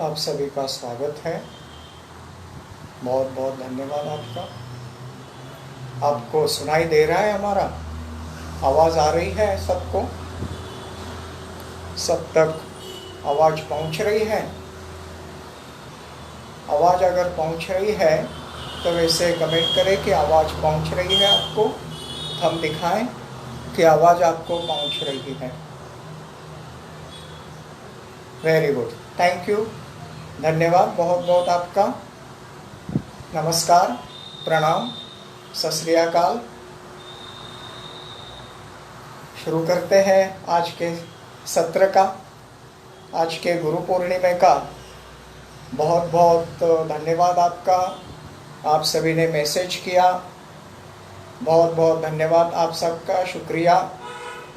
आप सभी का स्वागत है। बहुत बहुत धन्यवाद आपका। आपको सुनाई दे रहा है हमारा? आवाज़ आ रही है सबको? सब तक आवाज़ पहुंच रही है? आवाज़ अगर पहुंच रही है तो वैसे कमेंट करें कि आवाज़ पहुंच रही है आपको। हम दिखाएं कि आवाज़ आपको पहुंच रही है। वेरी गुड, थैंक यू, धन्यवाद बहुत बहुत आपका। नमस्कार, प्रणाम, सत श्री अकाल। शुरू करते हैं आज के सत्र का। आज के गुरु पूर्णिमा का बहुत बहुत धन्यवाद आपका। आप सभी ने मैसेज किया, बहुत बहुत धन्यवाद आप सबका, शुक्रिया।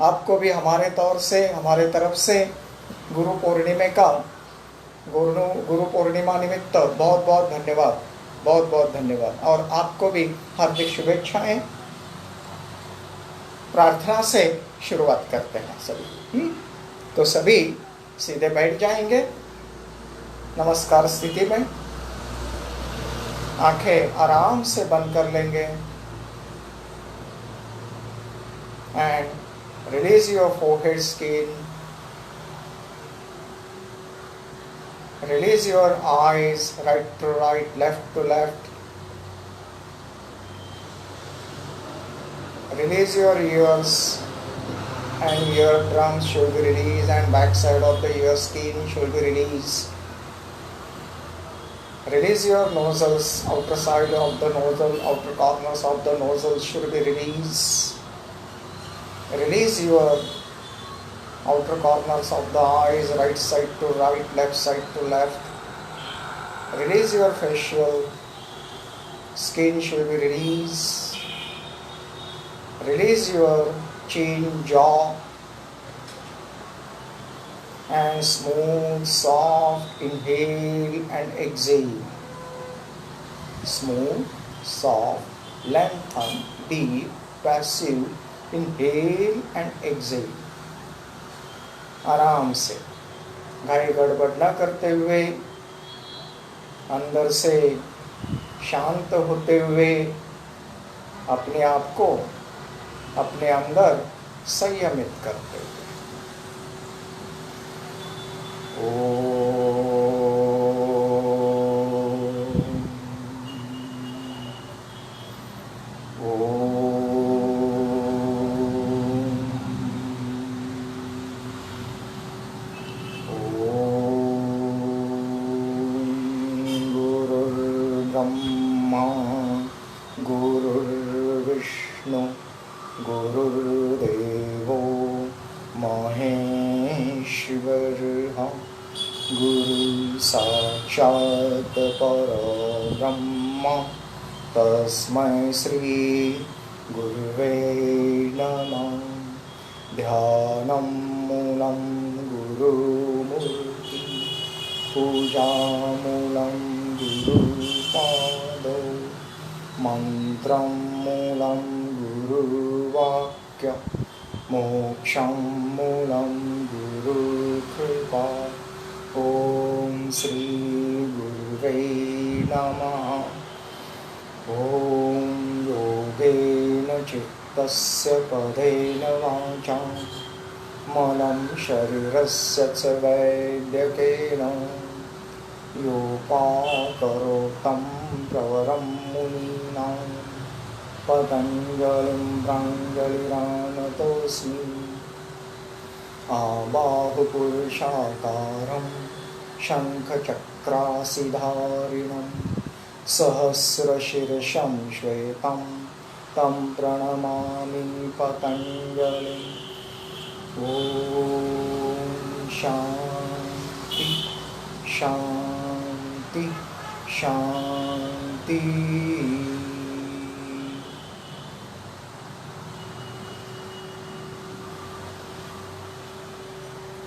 आपको भी हमारे तौर से, हमारे तरफ से गुरु पूर्णिमा का, गुरु पूर्णिमा निमित्त बहुत बहुत धन्यवाद, बहुत बहुत धन्यवाद। और आपको भी हार्दिक शुभेच्छाएं। प्रार्थना से शुरुआत करते हैं सभी। तो सभी सीधे बैठ जाएंगे नमस्कार स्थिति में। आंखें आराम से बंद कर लेंगे and release your forehead skin, release your eyes, right to right, left to left. Release your ears, and eardrums should be released, and backside of the ear skin should be released. Release your nostrils, outer side of the nostril, outer corners of the nostril should be released. Release your outer corners of the eyes, right side to right, left side to left. Release your facial skin should be released. Release your chin, jaw, and smooth, soft inhale and exhale. Smooth, soft, lengthen, deep, passive inhale and exhale. आराम से, घाई गड़बड़ न करते हुए, अंदर से शांत होते हुए अपने आप को अपने अंदर संयमित करते हुए। गुरुर्विष्णु गुरुर्देवो महेश्वरः गुरु साक्षात् परब्रह्म तस्मै श्री गुरुवे नमः। ध्यानं मूलं गुरुमूर्ति, पूजामूलं गुरुपादौ, मंत्रं मूलं गुरुवाक्य, मोक्षं मूलं गुरुकृपा। ॐ श्री गुरुवे नमः। ॐ योगेन चित्तस्य पदेन वाचा मलं शरीरस्य च वैद्यकेन योपाकरोतं प्रवरं मुनीनां पतञ्जलिं प्राञ्जलिरानतोऽस्मि। आबाहुपुरुषाकारं शङ्खचक्रासिधारिणं सहस्रशीर्षं श्वेतं तं प्रणमामि पतञ्जलिम्। ॐ शान्ति शान्ति शान्ति।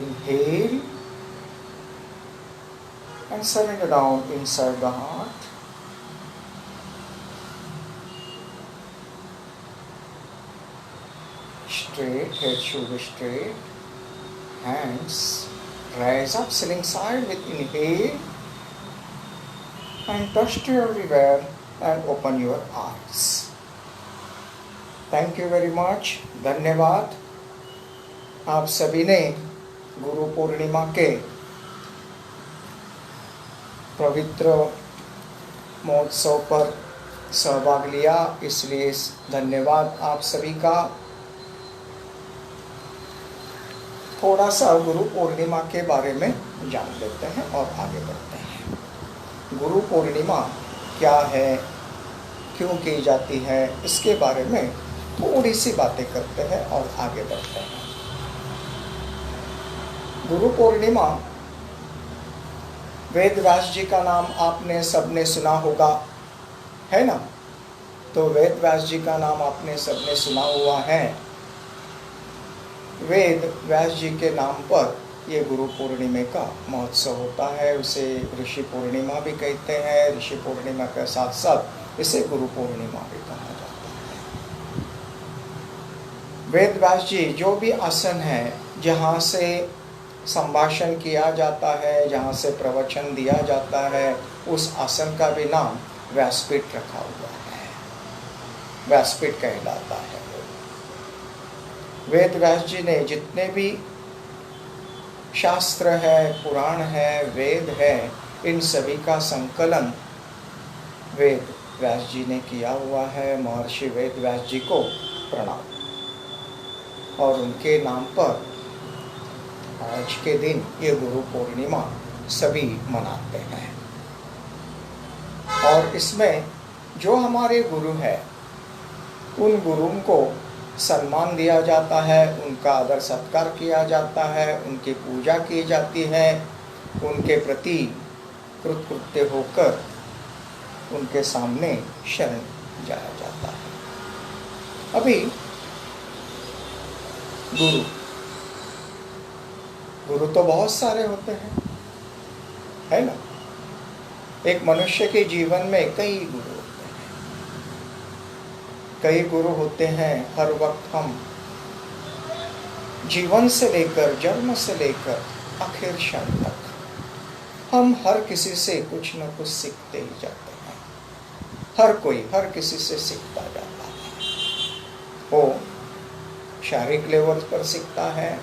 Inhale and surrender down inside the heart. Straight, head should be straight. Hands rise up, ceiling side with inhale. and touched you everywhere and open your eyes. Thank you very much. धन्यवाद। आप सभी ने गुरु पूर्णिमा के पवित्र महोत्सव पर सहभाग लिया, इसलिए धन्यवाद आप सभी का। थोड़ा सा गुरु पूर्णिमा के बारे में जान लेते हैं और आगे बढ़ते हैं। गुरु पूर्णिमा क्या है, क्यों की जाती है, इसके बारे में थोड़ी सी बातें करते हैं और आगे बढ़ते हैं। गुरु पूर्णिमा, वेद व्यास जी का नाम आपने सबने सुना होगा, है ना? तो वेद व्यास जी का नाम आपने सबने सुना हुआ है। वेद व्यास जी के नाम पर ये गुरु पूर्णिमा का महोत्सव होता है। उसे ऋषि पूर्णिमा भी कहते हैं। ऋषि पूर्णिमा के साथ साथ इसे गुरु पूर्णिमा भी कहा जाता है। वेद व्यास जी जो भी आसन है जहाँ से संभाषण किया जाता है, जहाँ से प्रवचन दिया जाता है, उस आसन का भी नाम व्यासपीठ रखा हुआ है, व्यासपीठ कहलाता है। वेद व्यास जी ने जितने भी शास्त्र है, पुराण है, वेद है, इन सभी का संकलन वेद व्यास जी ने किया हुआ है। महर्षि वेद व्यास जी को प्रणाम। और उनके नाम पर आज के दिन ये गुरु पूर्णिमा सभी मनाते हैं। और इसमें जो हमारे गुरु हैं, उन गुरुओं को सम्मान दिया जाता है, उनका आदर सत्कार किया जाता है, उनकी पूजा की जाती है, उनके प्रति कृतकृत्य होकर उनके सामने शरण जाया जाता है। अभी गुरु तो बहुत सारे होते हैं, है ना? एक मनुष्य के जीवन में कई गुरु, कई गुरु होते हैं। हर वक्त हम जीवन से लेकर, जन्म से लेकर आखिर क्षण तक हम हर किसी से कुछ न कुछ सीखते ही जाते हैं। हर कोई हर किसी से सीखता जाता है। वो शारीरिक लेवल पर सीखता है,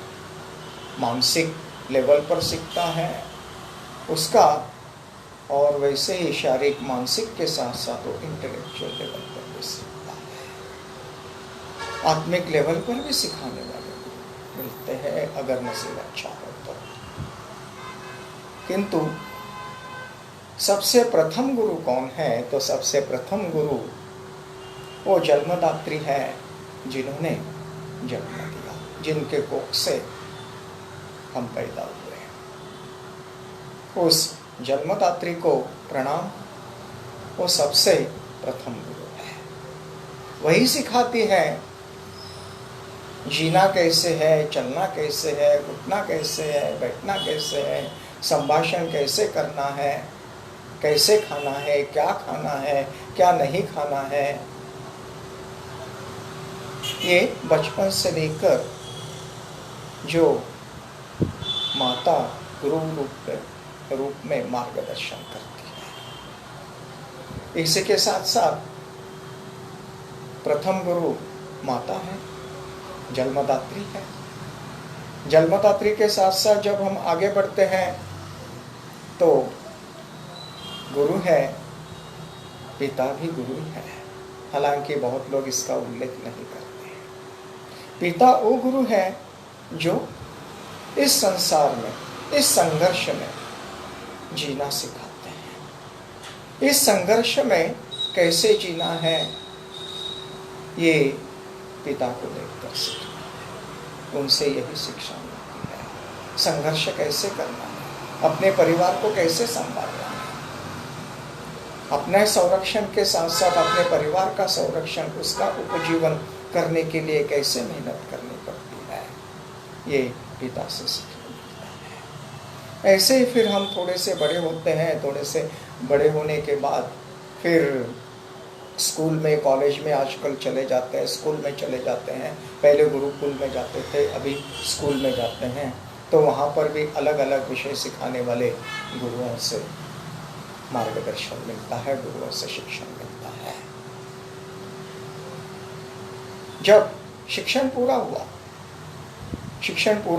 मानसिक लेवल पर सीखता है उसका, और वैसे ही शारीरिक मानसिक के साथ साथ वो इंटेलेक्चुअल लेवल पर भी सीखता है। आत्मिक लेवल पर भी सिखाने वाले मिलते हैं अगर नसीब अच्छा हो तो। किंतु सबसे प्रथम गुरु कौन है? तो सबसे प्रथम गुरु वो जन्मदात्री है, जिन्होंने जन्म दिया, जिनके कोख से हम पैदा हुए। उस जन्मदात्री को प्रणाम। वो सबसे प्रथम गुरु है। वही सिखाती है जीना कैसे है, चलना कैसे है, उठना कैसे है, बैठना कैसे है, संभाषण कैसे करना है, कैसे खाना है, क्या खाना है, क्या नहीं खाना है। ये बचपन से लेकर जो माता गुरु रूप में मार्गदर्शन करती है। इसी के साथ साथ प्रथम गुरु माता है, जन्मदात्री है। जन्मदात्री के साथ साथ जब हम आगे बढ़ते हैं तो गुरु है, पिता भी गुरु है। हालांकि बहुत लोग इसका उल्लेख नहीं करते हैं। पिता वो गुरु है जो इस संसार में, इस संघर्ष में जीना सिखाते हैं। इस संघर्ष में कैसे जीना है, ये पिता को देखकर सीखना है। उनसे यही शिक्षा मिलती है। संघर्ष कैसे करना है, अपने परिवार को कैसे संभालना है, अपने संरक्षण के साथ साथ अपने परिवार का संरक्षण, उसका उपजीवन करने के लिए कैसे मेहनत करनी पड़ती है, ये पिता से सीखना मिलता है। ऐसे ही फिर हम थोड़े से बड़े होते हैं। थोड़े से बड़े होने के बाद फिर स्कूल में, कॉलेज में आजकल चले जाते हैं, स्कूल में चले जाते हैं। पहले गुरुकुल में जाते थे, अभी स्कूल में जाते हैं। तो वहाँ पर भी अलग अलग विषय सिखाने वाले गुरुओं से मार्गदर्शन मिलता है, गुरुओं से शिक्षण मिलता है। जब शिक्षण पूरा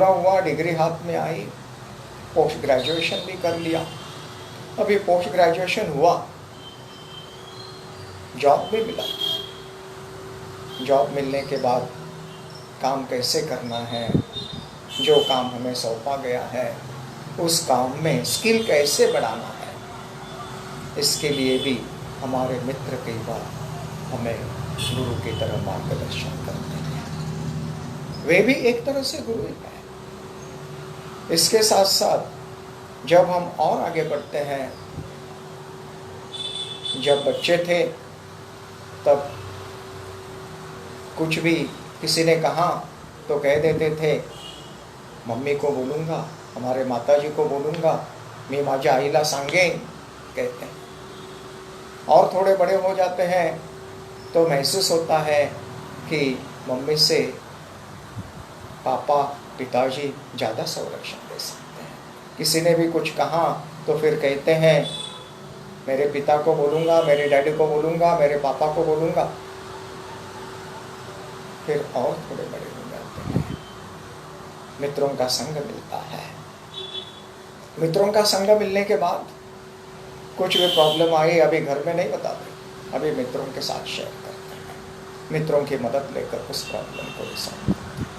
हुआ, डिग्री हाथ में आई, पोस्ट ग्रेजुएशन भी कर लिया। अभी पोस्ट ग्रेजुएशन हुआ, जॉब भी मिला। जॉब मिलने के बाद काम कैसे करना है, जो काम हमें सौंपा गया है उस काम में स्किल कैसे बढ़ाना है, इसके लिए भी हमारे मित्र कई बार हमें गुरु की तरह मार्गदर्शन करते हैं। वे भी एक तरह से गुरु ही हैं। इसके साथ साथ जब हम और आगे बढ़ते हैं, जब बच्चे थे तब कुछ भी किसी ने कहा तो कह देते थे, मम्मी को बोलूँगा, हमारे माताजी को बोलूँगा, मी माझ्या आईला सांगेन कहते हैं। और थोड़े बड़े हो जाते हैं तो महसूस होता है कि मम्मी से पापा पिताजी ज़्यादा संरक्षण दे सकते हैं। किसी ने भी कुछ कहा तो फिर कहते हैं, मेरे पिता को बोलूँगा, मेरे डैडी को बोलूँगा, मेरे पापा को बोलूँगा। फिर और थोड़े बड़े हो जाते हैं, मित्रों का संग मिलता है। मित्रों का संग मिलने के बाद कुछ भी प्रॉब्लम आई, अभी घर में नहीं बताते, अभी मित्रों के साथ शेयर करते हैं, मित्रों की मदद लेकर उस प्रॉब्लम को भी सॉल्व करते हैं।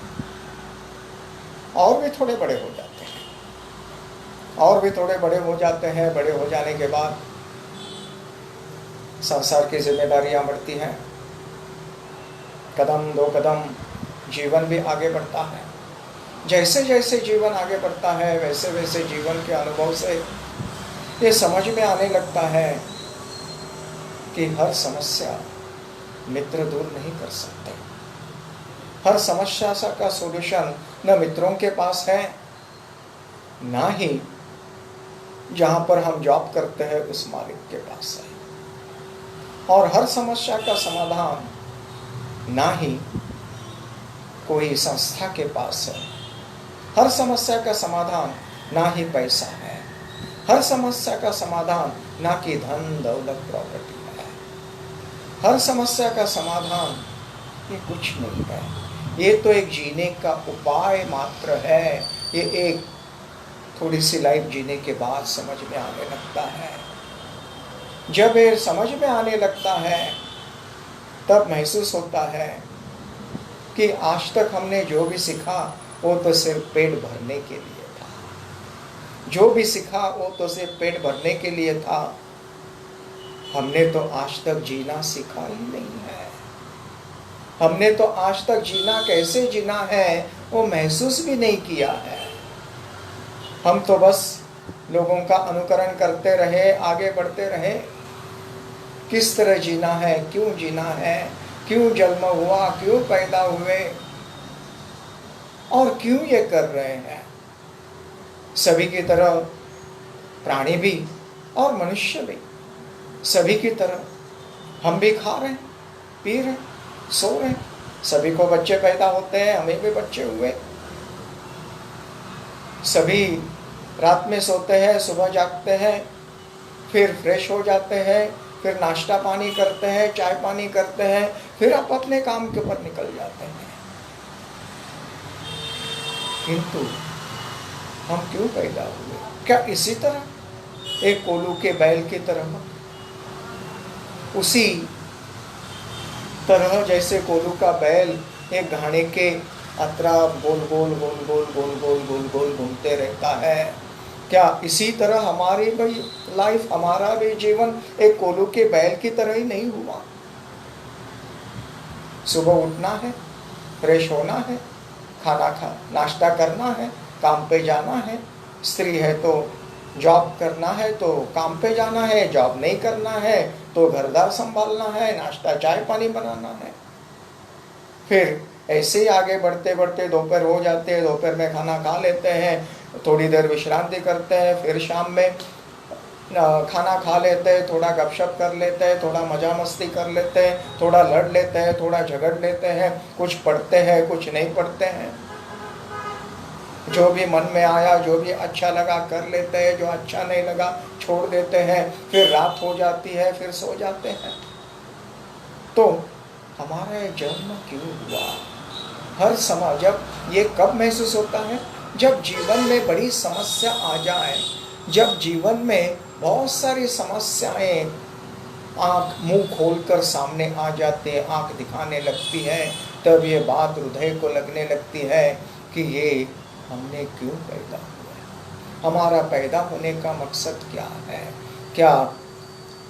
और भी थोड़े बड़े हो जाते हैं, और भी थोड़े बड़े हो जाते हैं। बड़े हो जाने के बाद संसार की जिम्मेदारियां बढ़ती हैं, कदम दो कदम जीवन भी आगे बढ़ता है। जैसे जैसे जीवन आगे बढ़ता है वैसे वैसे जीवन के अनुभव से ये समझ में आने लगता है कि हर समस्या मित्र दूर नहीं कर सकते। हर समस्या का सॉल्यूशन न मित्रों के पास है, ना ही जहाँ पर हम जॉब करते हैं उस मालिक के पास है। और हर समस्या का समाधान ना ही कोई संस्था के पास है। हर समस्या का समाधान ना ही पैसा है। हर समस्या का समाधान ना कि धन दौलत प्रॉपर्टी है। हर समस्या का समाधान ये कुछ नहीं है, ये तो एक जीने का उपाय मात्र है। ये एक थोड़ी सी लाइफ जीने के बाद समझ में आने लगता है। जब ये समझ में आने लगता है तब महसूस होता है कि आज तक हमने जो भी सीखा वो तो सिर्फ पेट भरने के लिए था। जो भी सीखा वो तो सिर्फ पेट भरने के लिए था। हमने तो आज तक जीना सीखा ही नहीं है। हमने तो आज तक जीना कैसे जीना है वो महसूस भी नहीं किया है। हम तो बस लोगों का अनुकरण करते रहे, आगे बढ़ते रहे। किस तरह जीना है, क्यों जीना है, क्यों जन्म हुआ, क्यों पैदा हुए और क्यों ये कर रहे हैं। सभी की तरह प्राणी भी और मनुष्य भी, सभी की तरह हम भी खा रहे हैं, पी रहे हैं, सो रहे हैं। सभी को बच्चे पैदा होते हैं, हमें भी बच्चे हुए। सभी रात में सोते हैं, सुबह जागते हैं, फिर फ्रेश हो जाते हैं, फिर नाश्ता पानी करते हैं, चाय पानी करते हैं, फिर आप अपने काम के ऊपर निकल जाते हैं। किंतु हम क्यों पैदा हुए? क्या इसी तरह एक कोलू के बैल की तरह? उसी तरह जैसे कोलू का बैल एक घाने के अतराफ गोल गोल गोल गोल गोल गोल गोल गोल घूमते रहता है, क्या इसी तरह हमारी भी लाइफ, हमारा भी जीवन एक कोलू के बैल की तरह ही नहीं हुआ? सुबह उठना है, फ्रेश होना है, नाश्ता करना है, काम पे जाना है। स्त्री है तो जॉब करना है तो काम पे जाना है, जॉब नहीं करना है तो घरदार संभालना है, नाश्ता चाय पानी बनाना है। फिर ऐसे ही आगे बढ़ते बढ़ते दोपहर हो जाते हैं, दोपहर में खाना खा लेते हैं, थोड़ी देर विश्रांति करते हैं, फिर शाम में खाना खा लेते हैं, थोड़ा गपशप कर लेते हैं, थोड़ा मजा मस्ती कर लेते हैं, थोड़ा लड़ लेते हैं, थोड़ा झगड़ लेते हैं, कुछ पढ़ते हैं, कुछ नहीं पढ़ते हैं। जो भी मन में आया, जो भी अच्छा लगा कर लेते हैं, जो अच्छा नहीं लगा छोड़ देते हैं, फिर रात हो जाती है, फिर सो जाते हैं। तो हमारा ये जन्म क्यों हुआ? हर समय जब ये कब महसूस होता है? जब जीवन में बड़ी समस्या आ जाए, जब जीवन में बहुत सारी समस्याएं आँख मुंह खोलकर सामने आ जाते हैं, आँख दिखाने लगती है, तब ये बात हृदय को लगने लगती है कि ये हमने क्यों पैदा हुआ? हमारा पैदा होने का मकसद क्या है? क्या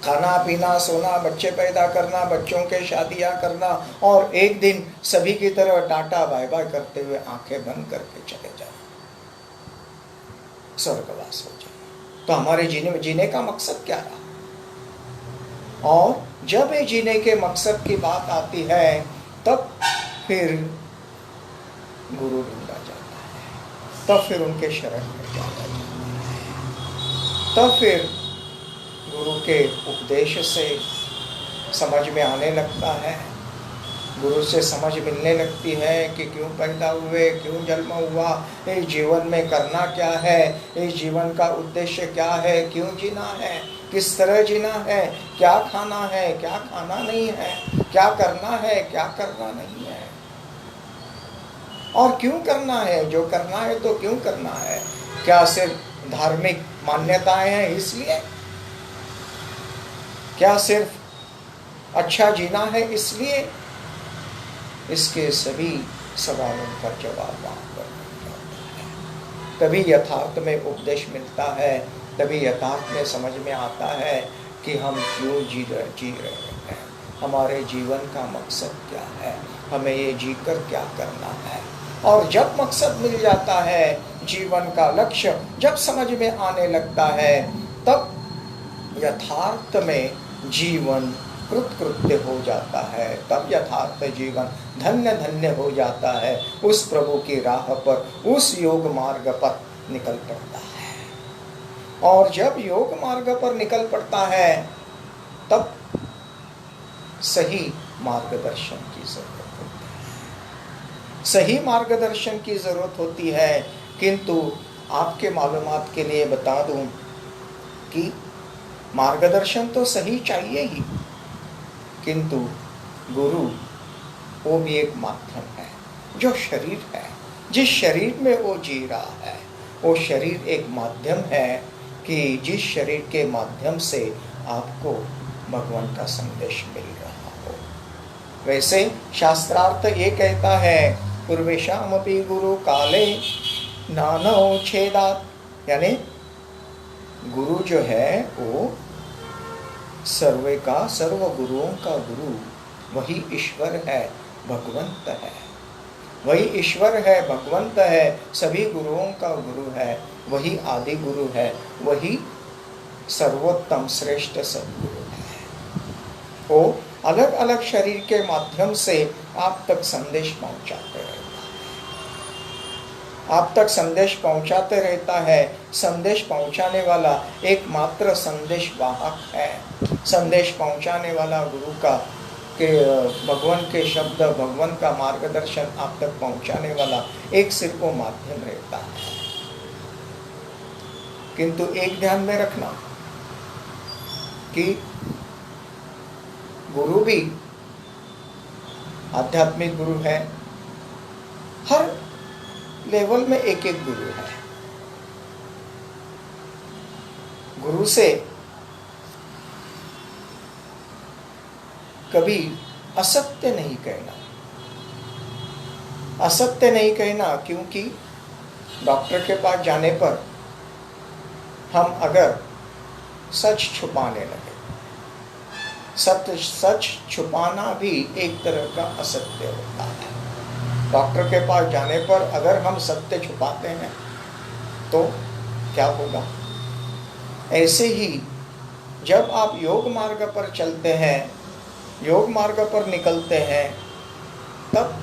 खाना पीना सोना, बच्चे पैदा करना, बच्चों के शादियां करना और एक दिन सभी की तरह टाटा बाय बाय करते हुए आंखें बंद करके चले जाना, स्वर्गवास हो जाए? तो हमारे जीने का मकसद क्या रहा? और जब ये जीने के मकसद की बात आती है, तब फिर गुरु ढूंढा जाता है, तब फिर उनके शरण में जाया जाता है, तब फिर गुरु के उपदेश से समझ में आने लगता है, गुरु से समझ मिलने लगती है कि क्यों पैदा हुए, क्यों जन्म हुआ, इस जीवन में करना क्या है, इस जीवन का उद्देश्य क्या है, क्यों जीना है, किस तरह जीना है, क्या खाना है, क्या खाना नहीं है, क्या करना है, क्या करना नहीं है, और क्यों करना है, जो करना है तो क्यों करना है? क्या सिर्फ धार्मिक मान्यताएं हैं इसलिए? क्या सिर्फ अच्छा जीना है इसलिए? इसके सभी सवालों का जवाब वहाँ पर मिल जाता है। तभी यथार्थ में उपदेश मिलता है, तभी यथार्थ में समझ में आता है कि हम क्यों जी रहे हैं, हमारे जीवन का मकसद क्या है, हमें ये जीकर क्या करना है। और जब मकसद मिल जाता है, जीवन का लक्ष्य जब समझ में आने लगता है, तब यथार्थ में जीवन कृतकृत्य हो जाता है, तब यथार्थ जीवन धन्य धन्य हो जाता है, उस प्रभु की राह पर, उस योग मार्ग पर निकल पड़ता है। और जब योग मार्ग पर निकल पड़ता है, तब सही मार्गदर्शन की जरूरत होती है, सही मार्गदर्शन की जरूरत होती है। किंतु आपके मालूमात के लिए बता दूं कि मार्गदर्शन तो सही चाहिए ही, किंतु गुरु वो भी एक माध्यम है। जो शरीर है, जिस शरीर में वो जी रहा है, वो शरीर एक माध्यम है कि जिस शरीर के माध्यम से आपको भगवान का संदेश मिल रहा हो। वैसे शास्त्रार्थ ये कहता है, पूर्वेशामपि गुरु काले नानो छेदात, यानी गुरु जो है वो सर्वे का, सर्व गुरुओं का गुरु वही ईश्वर है, भगवंत है, वही ईश्वर है, भगवंत है, सभी गुरुओं का गुरु है, वही आदि गुरु है, वही सर्वोत्तम श्रेष्ठ सद्गुरु है। वो अलग अलग शरीर के माध्यम से आप तक संदेश पहुंचाते रहता है, आप तक संदेश पहुंचाते रहता है। संदेश पहुंचाने वाला एकमात्र संदेश वाहक है। संदेश पहुंचाने वाला गुरु का के भगवान के शब्द, भगवान का मार्गदर्शन आप तक पहुंचाने वाला एक सिर्फ वो माध्यम रहता है। किंतु एक ध्यान में रखना कि गुरु भी आध्यात्मिक गुरु है, हर लेवल में एक एक गुरु है। गुरु से कभी असत्य नहीं कहना, असत्य नहीं कहना, क्योंकि डॉक्टर के पास जाने पर हम अगर सच छुपाने लगे, सच छुपाना भी एक तरह का असत्य होता है। डॉक्टर के पास जाने पर अगर हम सत्य छुपाते हैं तो क्या होगा? ऐसे ही जब आप योग मार्ग पर चलते हैं, योग मार्ग पर निकलते हैं, तब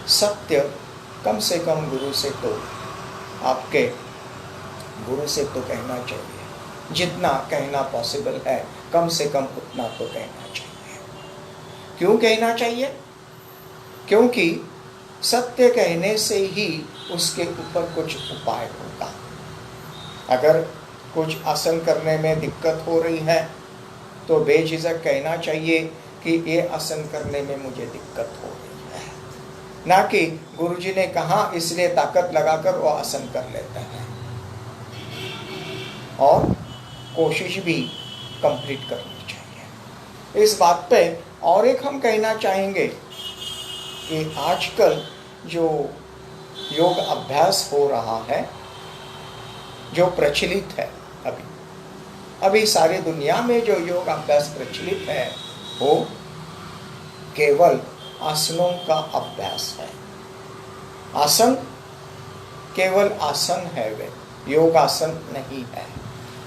सत्य कम से कम गुरु से तो, आपके गुरु से तो कहना चाहिए। जितना कहना पॉसिबल है, कम से कम उतना तो कहना चाहिए। क्यों कहना चाहिए? क्योंकि सत्य कहने से ही उसके ऊपर कुछ उपाय होगा। अगर कुछ आसन करने में दिक्कत हो रही है तो बेझिझक कहना चाहिए कि ये आसन करने में मुझे दिक्कत हो रही है, ना कि गुरुजी ने कहा इसलिए ताकत लगाकर वो आसन कर लेते हैं। और कोशिश भी कंप्लीट करनी चाहिए। इस बात पे और एक हम कहना चाहेंगे कि आजकल जो योग अभ्यास हो रहा है, जो प्रचलित है, अभी सारी दुनिया में जो योग अभ्यास प्रचलित है वो केवल आसनों का अभ्यास है। आसन केवल आसन है, वे योगासन नहीं है।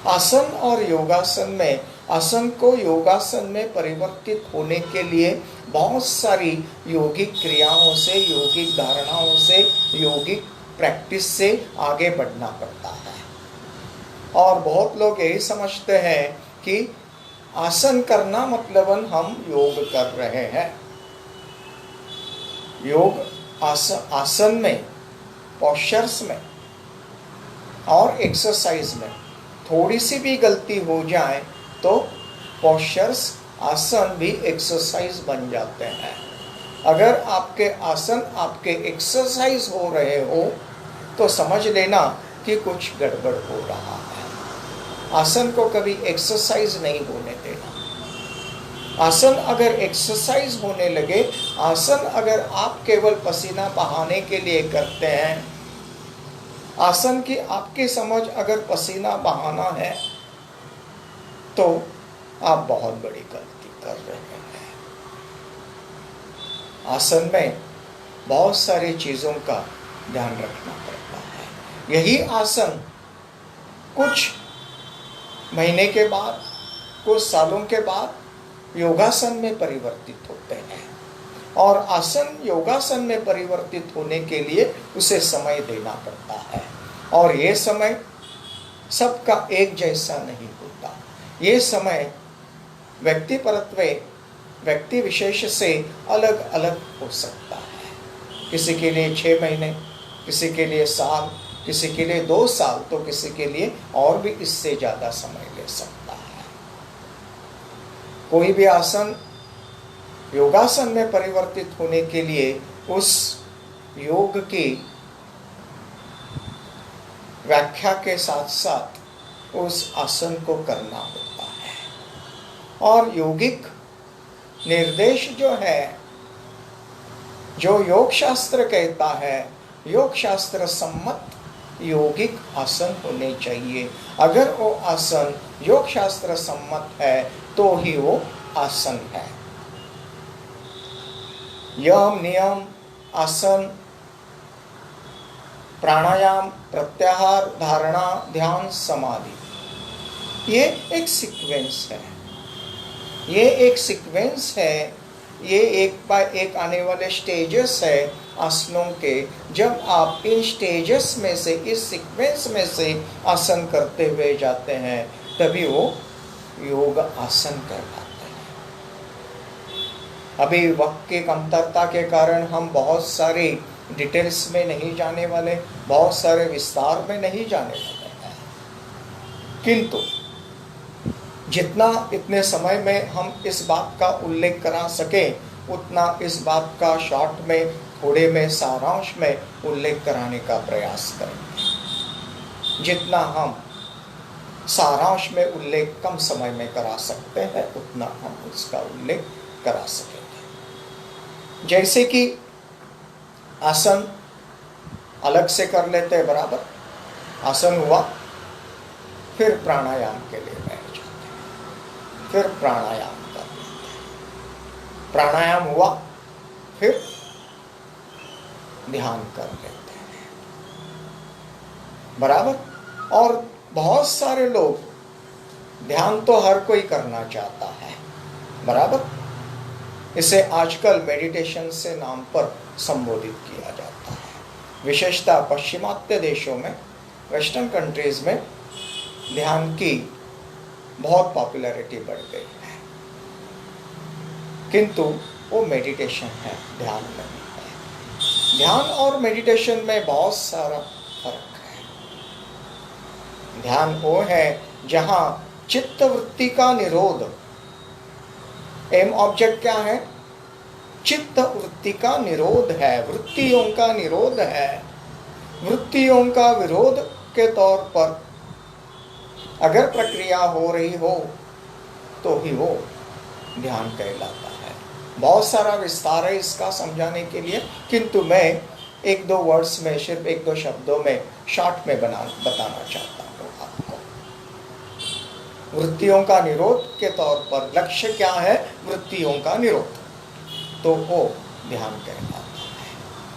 आसन और योगासन में, आसन को योगासन में परिवर्तित होने के लिए बहुत सारी योगिक क्रियाओं से, योगिक धारणाओं से, योगिक प्रैक्टिस से आगे बढ़ना पड़ता है। और बहुत लोग यही समझते हैं कि आसन करना मतलब हम योग कर रहे हैं। योग आसन में, पोस्चर्स में और एक्सरसाइज में थोड़ी सी भी गलती हो जाए तो पोस्चर्स, आसन भी एक्सरसाइज बन जाते हैं। अगर आपके आसन आपके एक्सरसाइज हो रहे हो तो समझ लेना कि कुछ गड़बड़ हो रहा है। आसन को कभी एक्सरसाइज नहीं होने देना। आसन अगर एक्सरसाइज होने लगे, आसन अगर आप केवल पसीना बहाने के लिए करते हैं, आसन की आपकी समझ अगर पसीना बहाना है तो आप बहुत बड़ी गलती कर रहे हैं। आसन में बहुत सारी चीज़ों का ध्यान रखना पड़ता है। यही आसन कुछ महीने के बाद, कुछ सालों के बाद योगासन में परिवर्तित होते हैं। और आसन योगासन में परिवर्तित होने के लिए उसे समय देना पड़ता है। और ये समय सबका एक जैसा नहीं होता। ये समय व्यक्ति विशेष से अलग अलग हो सकता है। किसी के लिए 6 महीने, किसी के लिए साल, किसी के लिए 2 साल, तो किसी के लिए और भी इससे ज़्यादा समय ले सकता है। कोई भी आसन योगासन में परिवर्तित होने के लिए उस योग की व्याख्या के साथ साथ उस आसन को करना होता है। और योगिक निर्देश जो है, जो योग शास्त्र कहता है, योग शास्त्र सम्मत योगिक आसन होने चाहिए। अगर वो आसन योग शास्त्र सम्मत है तो ही वो आसन है। यम, नियम, आसन, प्राणायाम, प्रत्याहार, धारणा, ध्यान, समाधि, ये एक सीक्वेंस है। ये एक सीक्वेंस है। ये एक बाय एक आने वाले स्टेजेस है आसनों के। जब आप इन स्टेजेस में से, इस सीक्वेंस में से आसन करते हुए जाते हैं तभी वो योग आसन कहलाते हैं। अभी वक्त की कमतरता के कारण हम बहुत सारे डिटेल्स में नहीं जाने वाले, बहुत सारे विस्तार में नहीं जाने वाले हैं। किंतु जितना इतने समय में हम इस बात का उल्लेख करा सके उतना इस बात का शॉर्ट में, थोड़े में, सारांश में उल्लेख कराने का प्रयास करेंगे। जितना हम सारांश में उल्लेख कम समय में करा सकते हैं उतना हम उसका उल्लेख करा सकेंगे। जैसे कि आसन अलग से कर लेते हैं, बराबर आसन हुआ, फिर प्राणायाम के लिए बैठ जाते हैं, फिर प्राणायाम कर लेते हैं, प्राणायाम हुआ, फिर ध्यान कर लेते हैं, बराबर। और बहुत सारे लोग ध्यान तो हर कोई करना चाहता है, बराबर। इसे आजकल मेडिटेशन से नाम पर संबोधित किया जाता है। विशेषतः पश्चिमात्य देशों में, वेस्टर्न कंट्रीज में ध्यान की बहुत पॉपुलैरिटी बढ़ गई है। किंतु वो मेडिटेशन है, ध्यान नहीं है। ध्यान और मेडिटेशन में बहुत सारा फर्क है। ध्यान वो है जहां चित्त वृत्ति का निरोध, एम ऑब्जेक्ट क्या है? चित्त वृत्ति का निरोध है, वृत्तियों का निरोध है। वृत्तियों का विरोध के तौर पर अगर प्रक्रिया हो रही हो तो ही वो ध्यान कहलाता है। बहुत सारा विस्तार है इसका समझाने के लिए, किंतु मैं एक दो वर्ड्स में, सिर्फ एक दो शब्दों में, शॉर्ट में बताना चाहता हूँ आपको। वृत्तियों का निरोध के तौर पर लक्ष्य क्या है? वृत्तियों का निरोध, तो वो ध्यान कहलाता है।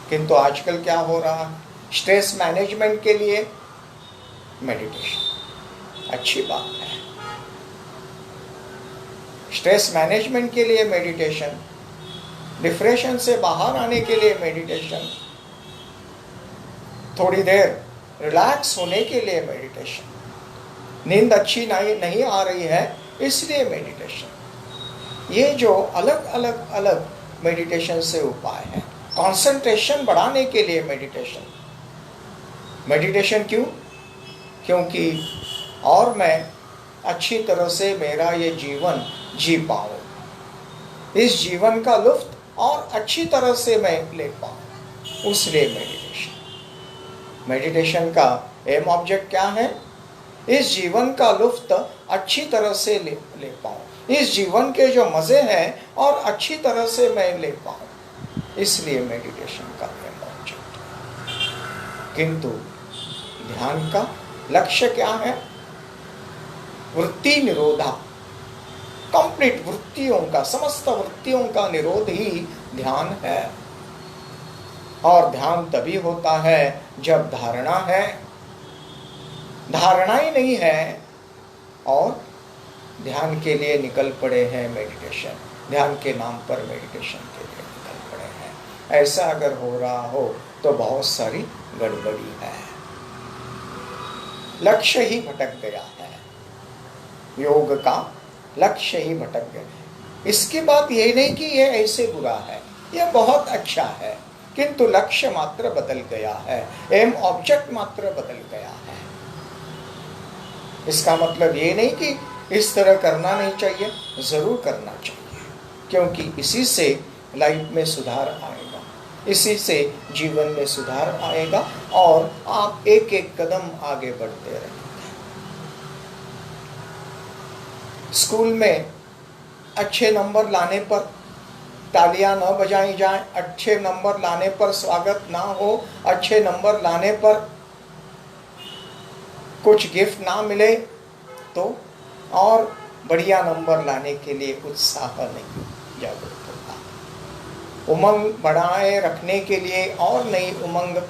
किंतु आजकल क्या हो रहा है? स्ट्रेस मैनेजमेंट के लिए मेडिटेशन अच्छी बात है। स्ट्रेस मैनेजमेंट के लिए मेडिटेशन, डिप्रेशन से बाहर आने के लिए मेडिटेशन, थोड़ी देर रिलैक्स होने के लिए मेडिटेशन, नींद अच्छी नहीं आ रही है इसलिए मेडिटेशन। ये जो अलग अलग मेडिटेशन से उपाय है। कंसंट्रेशन बढ़ाने के लिए मेडिटेशन। मेडिटेशन क्यों? क्योंकि और मैं अच्छी तरह से मेरा ये जीवन जी पाऊँ, इस जीवन का लुत्फ और अच्छी तरह से मैं ले पाऊँ, उसलिए मेडिटेशन। मेडिटेशन का एम ऑब्जेक्ट क्या है? इस जीवन का लुत्फ अच्छी तरह से ले पाऊँ, इस जीवन के जो मज़े हैं और अच्छी तरह से मैं ले पाऊँ, इसलिए मेडिटेशन का एम ऑब्जेक्ट है। किंतु ध्यान का लक्ष्य क्या है? वृत्ति निरोधा, कंप्लीट वृत्तियों का, समस्त वृत्तियों का निरोध ही ध्यान है। और ध्यान तभी होता है जब धारणा है, धारणा ही नहीं है और ध्यान के लिए निकल पड़े हैं मेडिटेशन, ध्यान के नाम पर मेडिटेशन के लिए निकल पड़े हैं। ऐसा अगर हो रहा हो तो बहुत सारी गड़बड़ी है, लक्ष्य ही भटक गया है, योग का लक्ष्य ही भटक गया। इसकी बात ये नहीं कि ये ऐसे बुरा है, ये बहुत अच्छा है, किंतु लक्ष्य मात्र बदल गया है, एम ऑब्जेक्ट मात्र बदल गया है। इसका मतलब ये नहीं कि इस तरह करना नहीं चाहिए, जरूर करना चाहिए, क्योंकि इसी से लाइफ में सुधार आएगा, इसी से जीवन में सुधार आएगा और आप एक एक कदम आगे बढ़ते रहेंगे। स्कूल में अच्छे नंबर लाने पर तालियां न बजाई जाएं, अच्छे नंबर लाने पर स्वागत ना हो, अच्छे नंबर लाने पर कुछ गिफ्ट ना मिले तो और बढ़िया नंबर लाने के लिए उत्साह नहीं जागृत होता। उमंग बढ़ाए रखने के लिए और नई उमंग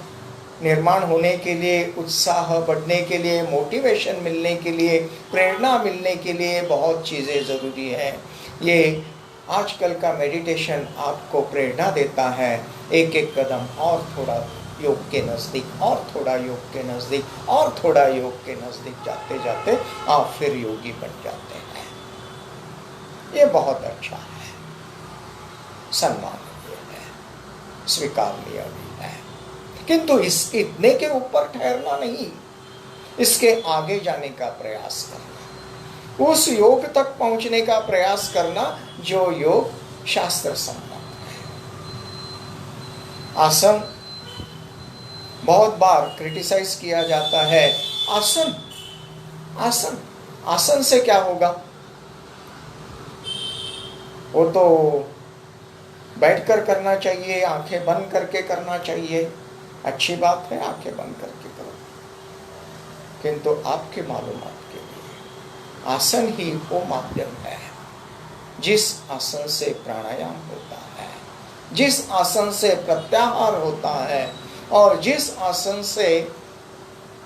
निर्माण होने के लिए, उत्साह बढ़ने के लिए, मोटिवेशन मिलने के लिए, प्रेरणा मिलने के लिए बहुत चीज़ें ज़रूरी हैं। ये आजकल का मेडिटेशन आपको प्रेरणा देता है, एक एक कदम और थोड़ा योग के नज़दीक, और थोड़ा योग के नज़दीक, और थोड़ा योग के नज़दीक जाते जाते आप फिर योगी बन जाते हैं। ये बहुत अच्छा है, सम्माननीय है, स्वीकारनीय भी है, किंतु इस इतने के ऊपर ठहरना नहीं, इसके आगे जाने का प्रयास करना, उस योग तक पहुंचने का प्रयास करना जो योग शास्त्र सम्मत है। आसन बहुत बार क्रिटिसाइज किया जाता है। आसन आसन आसन से क्या होगा? वो तो बैठकर करना चाहिए, आंखें बंद करके करना चाहिए। अच्छी बात है, आंखें बंद करके करो, किंतु आपके मालूमात के लिए आसन ही वो माध्यम है जिस आसन से प्राणायाम होता है, जिस आसन से प्रत्याहार होता है और जिस आसन से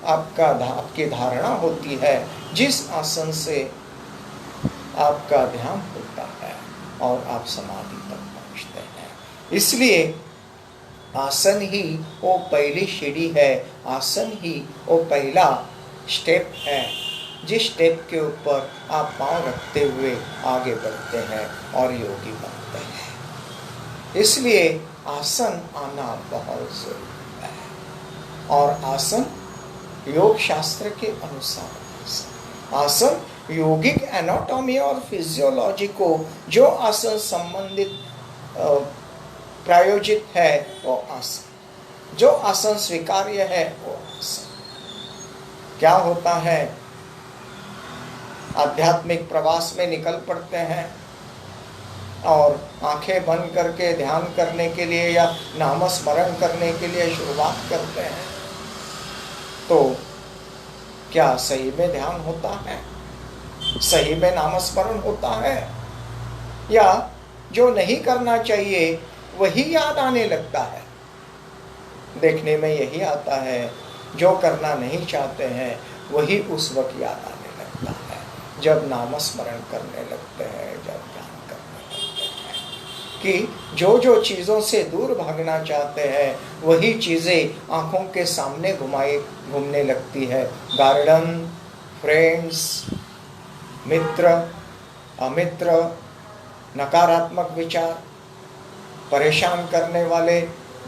आपकी धारणा होती है, जिस आसन से आपका ध्यान होता है और आप समाधि तक पहुंचते हैं। इसलिए आसन ही वो पहली सीढ़ी है, आसन ही वो पहला स्टेप है, जिस स्टेप के ऊपर आप पांव रखते हुए आगे बढ़ते हैं और योगी बनते हैं। इसलिए आसन आना बहुत जरूरी है। और आसन योग शास्त्र के अनुसार आसन योगिक एनाटॉमी और फिजियोलॉजी को जो आसन संबंधित प्रायोजित है वो आसन, जो आसन स्वीकार्य है वो आसन। क्या होता है, आध्यात्मिक प्रवास में निकल पड़ते हैं और आंखें बंद करके ध्यान करने के लिए या नामस्मरण करने के लिए शुरुआत करते हैं, तो क्या सही में ध्यान होता है, सही में नामस्मरण होता है, या जो नहीं करना चाहिए वही याद आने लगता है। देखने में यही आता है, जो करना नहीं चाहते हैं वही उस वक्त याद आने लगता है, जब नामस्मरण करने लगते हैं, जब ध्यान करने लगते हैं। कि जो जो चीज़ों से दूर भागना चाहते हैं वही चीज़ें आँखों के सामने घूमने लगती है। गार्डन, फ्रेंड्स, मित्र, अमित्र, नकारात्मक विचार, परेशान करने वाले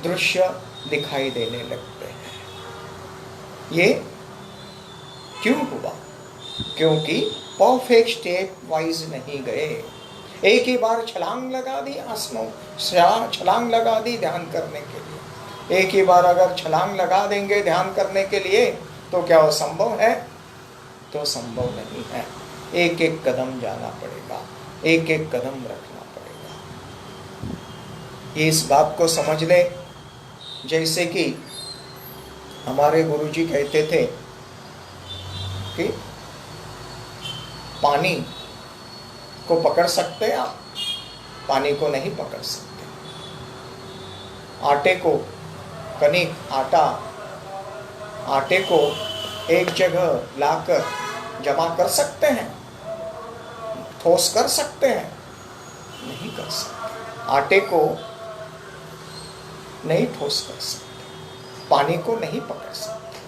दृश्य दिखाई देने लगते हैं। ये क्यों हुआ? क्योंकि परफेक्ट स्टेप वाइज नहीं गए। एक ही बार छलांग लगा दी आसनों, छलांग लगा दी ध्यान करने के लिए। एक ही बार अगर छलांग लगा देंगे ध्यान करने के लिए तो क्या वो संभव है? तो संभव नहीं है। एक एक कदम जाना पड़ेगा, एक एक कदम रखना पड़ेगा। इस बात को समझ ले, जैसे कि हमारे गुरुजी कहते थे कि पानी को पकड़ सकते हैं आप, पानी को नहीं पकड़ सकते। आटे को, कणिक, आटे को एक जगह लाकर जमा कर सकते हैं, ठोस कर सकते हैं? नहीं कर सकते। आटे को नहीं ठोस कर सकते, पानी को नहीं पकड़ सकते।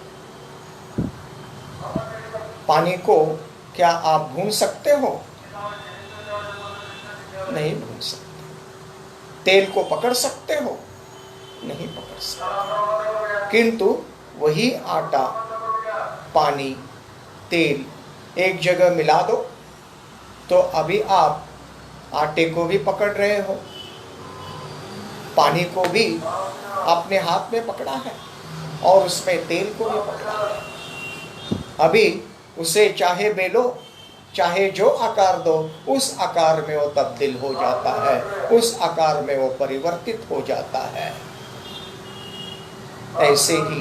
पानी को क्या आप भून सकते हो? नहीं भून सकते। तेल को पकड़ सकते हो? नहीं पकड़ सकते। किंतु वही आटा, पानी, तेल एक जगह मिला दो तो अभी आप आटे को भी पकड़ रहे हो, पानी को भी अपने हाथ में पकड़ा है और उसमें तेल को भी पकड़ा है। अभी उसे चाहे बेलो, चाहे जो आकार दो, उस आकार में वो तब्दील हो जाता है, उस आकार में वो परिवर्तित हो जाता है। ऐसे ही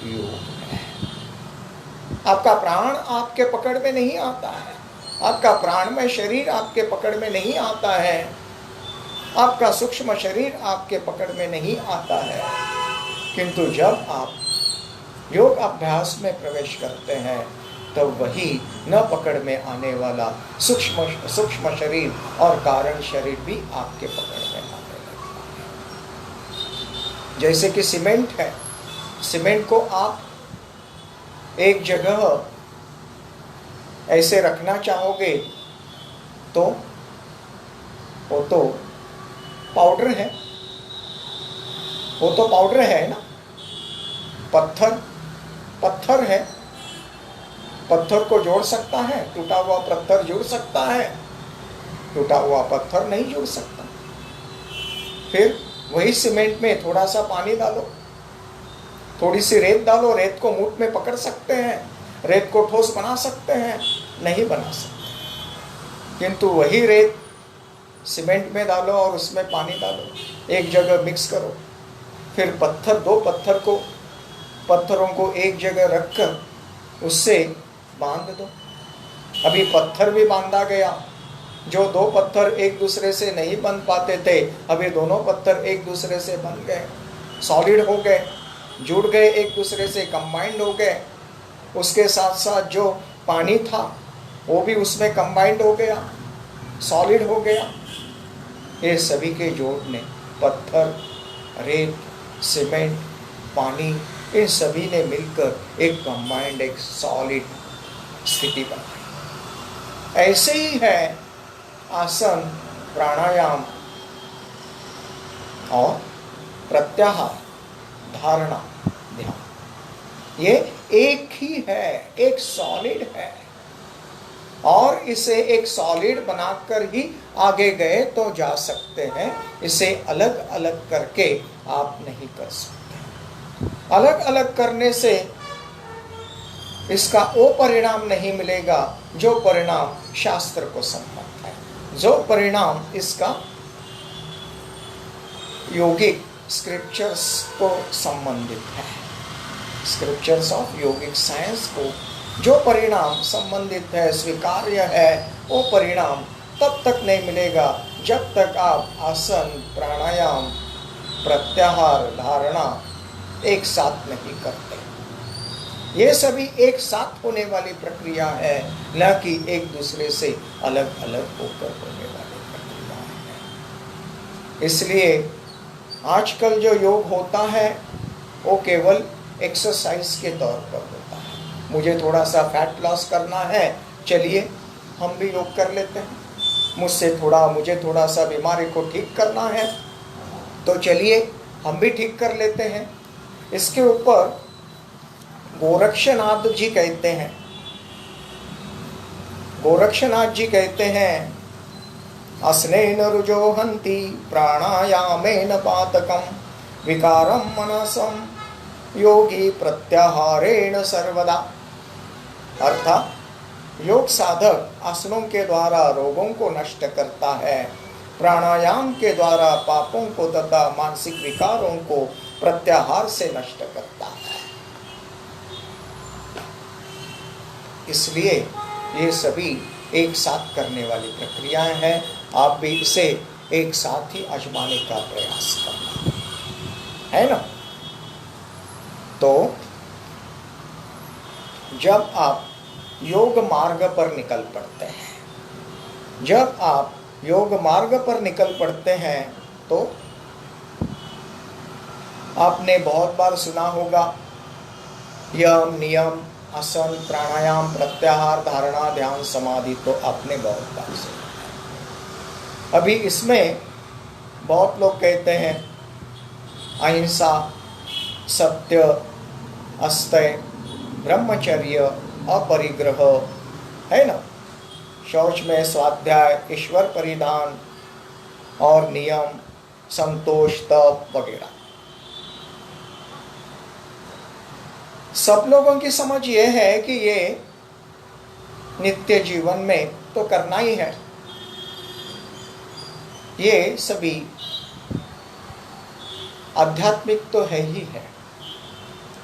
योग है। आपका प्राण आपके पकड़ में नहीं आता है, आपका प्राणमय शरीर आपके पकड़ में नहीं आता है, आपका सूक्ष्म शरीर आपके पकड़ में नहीं आता है। किंतु जब आप योग अभ्यास में प्रवेश करते हैं तो वही न पकड़ में आने वाला सूक्ष्म शरीर और कारण शरीर भी आपके पकड़ में आने लगता है। जैसे कि सीमेंट है, सीमेंट को आप एक जगह ऐसे रखना चाहोगे तो वो तो पाउडर है, वो तो पाउडर है ना। पत्थर है, पत्थर को जोड़ सकता है, टूटा हुआ पत्थर जुड़ सकता है? टूटा हुआ पत्थर नहीं जुड़ सकता। फिर वही सीमेंट में थोड़ा सा पानी डालो, थोड़ी सी रेत डालो, रेत को मुट्ठ में पकड़ सकते हैं, रेत को ठोस बना सकते हैं? नहीं बना सकते। किंतु वही रेत सीमेंट में डालो और उसमें पानी डालो, एक जगह मिक्स करो, फिर दो पत्थरों को एक जगह रखकर उससे बांध दो। अभी पत्थर भी बांधा गया। जो दो पत्थर एक दूसरे से नहीं बन पाते थे, अभी दोनों पत्थर एक दूसरे से बन गए, सॉलिड हो गए, जुड़ गए, एक दूसरे से कंबाइंड हो गए। उसके साथ साथ जो पानी था वो भी उसमें कंबाइंड हो गया, सॉलिड हो गया। ये सभी के जोड़ने, पत्थर, रेत, सीमेंट, पानी, इन सभी ने मिलकर एक कंबाइंड, एक सॉलिड स्थिति बनाई। ऐसे ही है आसन, प्राणायाम और प्रत्याहार, धारणा, ध्यान। ये एक ही है, एक सॉलिड है, और इसे एक सॉलिड बनाकर ही आगे गए तो जा सकते हैं। इसे अलग अलग करके आप नहीं कर सकते। अलग अलग करने से इसका वो परिणाम नहीं मिलेगा जो परिणाम शास्त्र को संबंध है, जो परिणाम इसका योगिक स्क्रिप्चर्स को संबंधित है, स्क्रिप्चर्स ऑफ योगिक साइंस को जो परिणाम संबंधित है, स्वीकार्य है, वो परिणाम तब तक नहीं मिलेगा जब तक आप आसन, प्राणायाम, प्रत्याहार, धारणा एक साथ नहीं करते। ये सभी एक साथ होने वाली प्रक्रिया है, न कि एक दूसरे से अलग अलग होकर होने वाली प्रक्रिया है। इसलिए आजकल जो योग होता है वो केवल एक्सरसाइज के तौर पर होता है। मुझे थोड़ा सा फैट लॉस करना है, चलिए हम भी योग कर लेते हैं। मुझे थोड़ा सा बीमारी को ठीक करना है, तो चलिए हम भी ठीक कर लेते हैं। इसके ऊपर गोरक्षनाथ जी कहते हैं, गोरक्षनाथ जी कहते हैं, अस्नेन रुजोहन्ति प्राणायामेन पातकं विकारं मनसं योगी प्रत्याहारेण सर्वदा। अर्थात योग साधक आसनों के द्वारा रोगों को नष्ट करता है, प्राणायाम के द्वारा पापों को तथा मानसिक विकारों को प्रत्याहार से नष्ट करता है। इसलिए ये सभी एक साथ करने वाली प्रक्रियाएं हैं। आप भी इसे एक साथ ही आजमाने का प्रयास करना है ना। तो जब आप योग मार्ग पर निकल पड़ते हैं, जब आप योग मार्ग पर निकल पड़ते हैं तो आपने बहुत बार सुना होगा यम, नियम, आसन, प्राणायाम, प्रत्याहार, धारणा, ध्यान, समाधि, तो आपने बहुत बार सुना। अभी इसमें बहुत लोग कहते हैं अहिंसा, सत्य, अस्तेय, ब्रह्मचर्य, अपरिग्रह, है ना, शौच में स्वाध्याय, ईश्वर परिधान और नियम, संतोष, तप वगैरह। सब लोगों की समझ ये है कि ये नित्य जीवन में तो करना ही है, ये सभी आध्यात्मिक तो है ही है,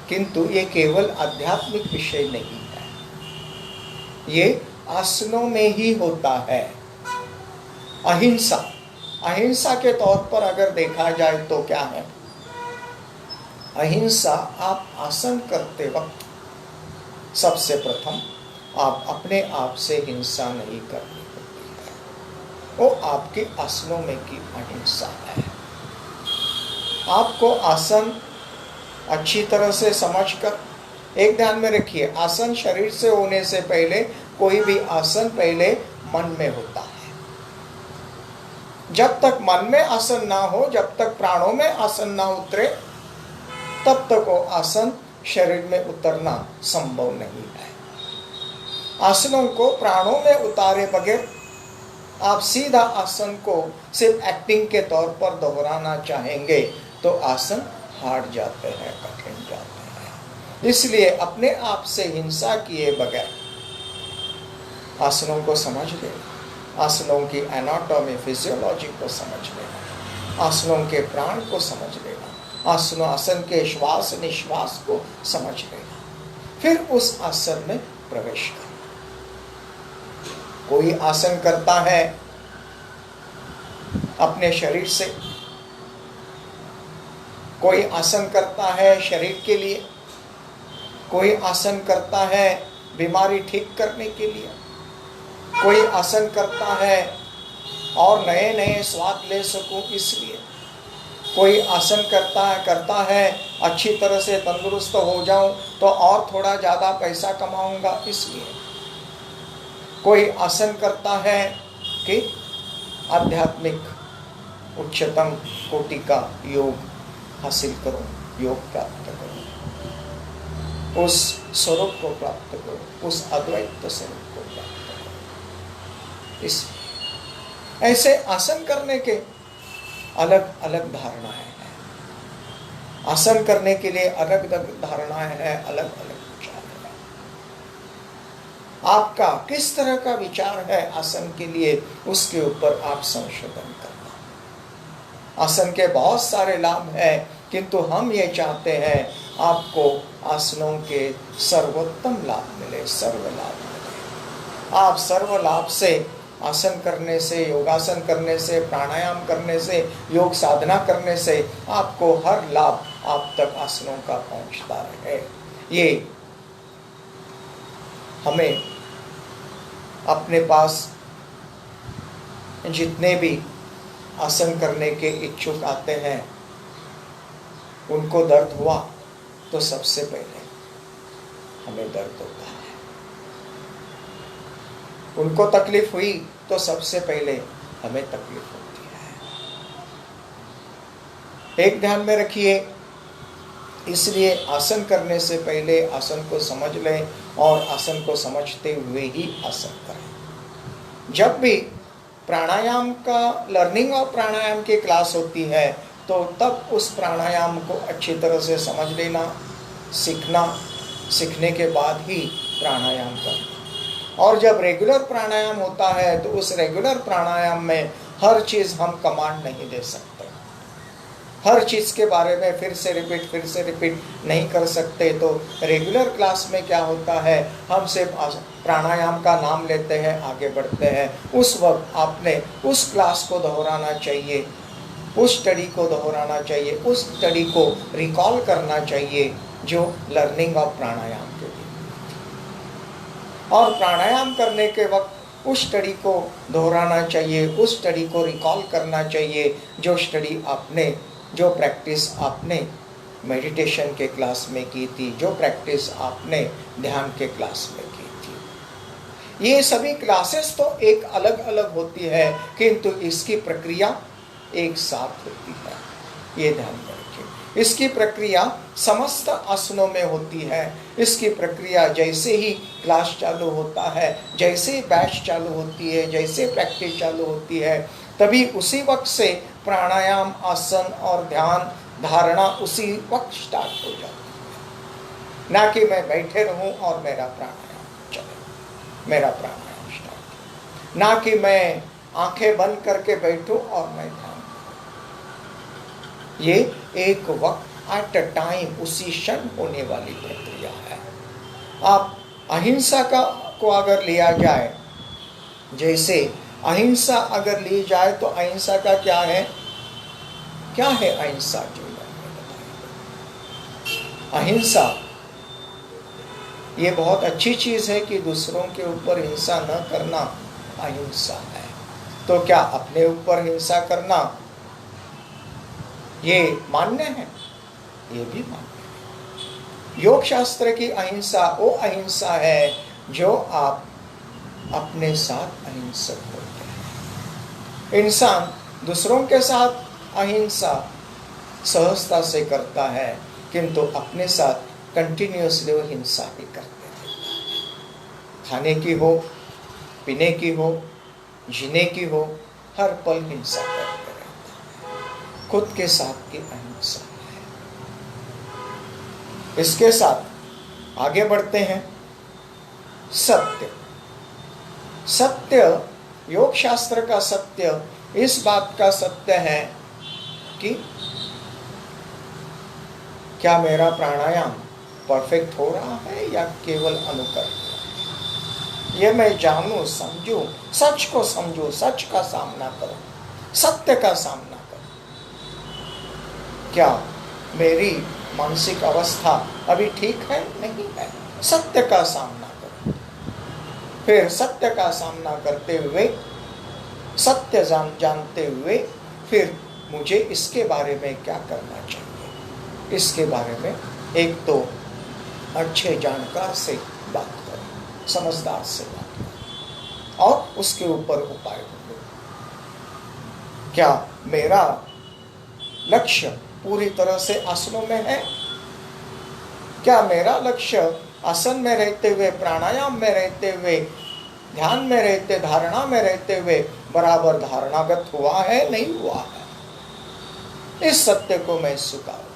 किंतु ये केवल आध्यात्मिक विषय नहीं है, ये आसनों में ही होता है। अहिंसा, अहिंसा के तौर पर अगर देखा जाए तो क्या है? अहिंसा, आप आसन करते वक्त सबसे प्रथम आप अपने आप से हिंसा नहीं करनी होती है, वो आपके आसनों में की अहिंसा है। आपको आसन अच्छी तरह से समझकर, एक ध्यान में रखिए, आसन शरीर से होने से पहले, कोई भी आसन पहले मन में होता है। जब तक मन में आसन ना हो, जब तक प्राणों में आसन ना उतरे, तब तक वो आसन शरीर में उतरना संभव नहीं है। आसनों को प्राणों में उतारे बगैर आप सीधा आसन को सिर्फ एक्टिंग के तौर पर दोहराना चाहेंगे तो आसन हार जाते हैं, कठिन जाते हैं। इसलिए अपने आप से हिंसा किए बगैर आसनों को समझ लेना, आसनों की एनाटॉमी, फिजियोलॉजी को समझ लेना, आसनों के प्राण को समझ लेना, आसन के श्वास निश्वास को समझ लेना, फिर उस आसन में प्रवेश करना। कोई आसन करता है अपने शरीर से, कोई आसन करता है शरीर के लिए, कोई आसन करता है बीमारी ठीक करने के लिए, कोई आसन करता है और नए नए स्वाद ले सकूं इसलिए, कोई आसन करता है अच्छी तरह से तंदुरुस्त हो जाऊं तो और थोड़ा ज़्यादा पैसा कमाऊंगा इसलिए, कोई आसन करता है कि आध्यात्मिक उच्चतम कोटि का योग हासिल करो, योग प्राप्त करो। उस स्वरूप को प्राप्त करो, उस अद्वैत स्वरूप को प्राप्त करो। इस ऐसे आसन करने के अलग अलग धारणाएं हैं, आसन करने के लिए अलग अलग धारणाएं हैं, अलग अलग विचार है। आपका किस तरह का विचार है आसन के लिए, उसके ऊपर आप संशोधन करना। आसन के बहुत सारे लाभ हैं, किंतु हम ये चाहते हैं आपको आसनों के सर्वोत्तम लाभ मिले, सर्व लाभ मिले। आप सर्व लाभ से, आसन करने से, योगासन करने से, प्राणायाम करने से, योग साधना करने से आपको हर लाभ आप तक आसनों का पहुंचता रहे। ये हमें अपने पास जितने भी आसन करने के इच्छुक आते हैं, उनको दर्द हुआ तो सबसे पहले हमें दर्द होता है, उनको तकलीफ हुई तो सबसे पहले हमें तकलीफ होती है। एक ध्यान में रखिए, इसलिए आसन करने से पहले आसन को समझ लें और आसन को समझते हुए ही आसन करें। जब भी प्राणायाम का लर्निंग और प्राणायाम की क्लास होती है तो तब उस प्राणायाम को अच्छी तरह से समझ लेना, सीखना, सीखने के बाद ही प्राणायाम करना। और जब रेगुलर प्राणायाम होता है तो उस रेगुलर प्राणायाम में हर चीज़ हम कमांड नहीं दे सकते, हर चीज़ के बारे में फिर से रिपीट नहीं कर सकते। तो रेगुलर क्लास में क्या होता है, हम सिर्फ प्राणायाम का नाम लेते हैं, आगे बढ़ते हैं। उस वक्त आपने उस क्लास को दोहराना चाहिए, उस स्टडी को दोहराना चाहिए, उस स्टडी को रिकॉल करना चाहिए जो लर्निंग ऑफ प्राणायाम के लिए। और प्राणायाम करने के वक्त उस स्टडी को दोहराना चाहिए, उस स्टडी को रिकॉल करना चाहिए जो स्टडी आपने, जो प्रैक्टिस आपने मेडिटेशन के क्लास में की थी, जो प्रैक्टिस आपने ध्यान के क्लास में की थी। ये सभी क्लासेस तो एक अलग अलग होती है, किंतु इसकी प्रक्रिया एक साथ होती है, ये ध्यान में रखिए। इसकी प्रक्रिया समस्त आसनों में होती है। इसकी प्रक्रिया जैसे ही क्लास चालू होता है, जैसे बैच चालू होती है, जैसे प्रैक्टिस चालू होती है, तभी उसी वक्त से प्राणायाम, आसन और ध्यान धारणा उसी वक्त स्टार्ट हो जाती है। ना कि मैं बैठे रहूं और मेरा प्राणायाम चले, मेरा प्राणायाम स्टार्ट, ना कि मैं आंखें बंद करके बैठूं और मैं ध्यान। ये एक वक्त एट अ टाइम, उसी क्षण होने वाली प्रक्रिया है। आप अहिंसा को अगर लिया जाए, जैसे अहिंसा अगर ली जाए तो अहिंसा का क्या है, क्या है अहिंसा? जो अहिंसा ये बहुत अच्छी चीज है कि दूसरों के ऊपर हिंसा न करना अहिंसा है। तो क्या अपने ऊपर हिंसा करना ये मान्य है? ये भी मान्य है। योग शास्त्र की अहिंसा वो अहिंसा है जो आप अपने साथ अहिंसक होते हैं। इंसान दूसरों के साथ अहिंसा सहजता से करता है, किंतु अपने साथ कंटिन्यूअसली वो हिंसा ही करते रहता है। खाने की हो, पीने की हो, जीने की हो, हर पल हिंसा करते रहता है। खुद के साथ की अहिंसा है। इसके साथ आगे बढ़ते हैं। सत्य, सत्य योग शास्त्र का सत्य इस बात का सत्य है कि क्या मेरा प्राणायाम परफेक्ट हो रहा है या केवल अनुकरण। ये मैं जानूं, समझूं, सच को समझूं, सच का सामना करूं, सत्य का सामना करूं। क्या मेरी मानसिक अवस्था अभी ठीक है? नहीं है। सत्य का सामना करूं। फिर सत्य का सामना करते हुए, सत्य जानते हुए, फिर मुझे इसके बारे में क्या करना चाहिए, इसके बारे में एक तो अच्छे जानकार से बात करें, समझदार से बात करें और उसके ऊपर उपाय ढूंढो। क्या मेरा लक्ष्य पूरी तरह से आसनों में है क्या मेरा लक्ष्य आसन में रहते हुए, प्राणायाम में रहते हुए, ध्यान में रहते, धारणा में रहते हुए बराबर धारणागत हुआ है, नहीं हुआ है? इस सत्य को मैं स्वीकारूं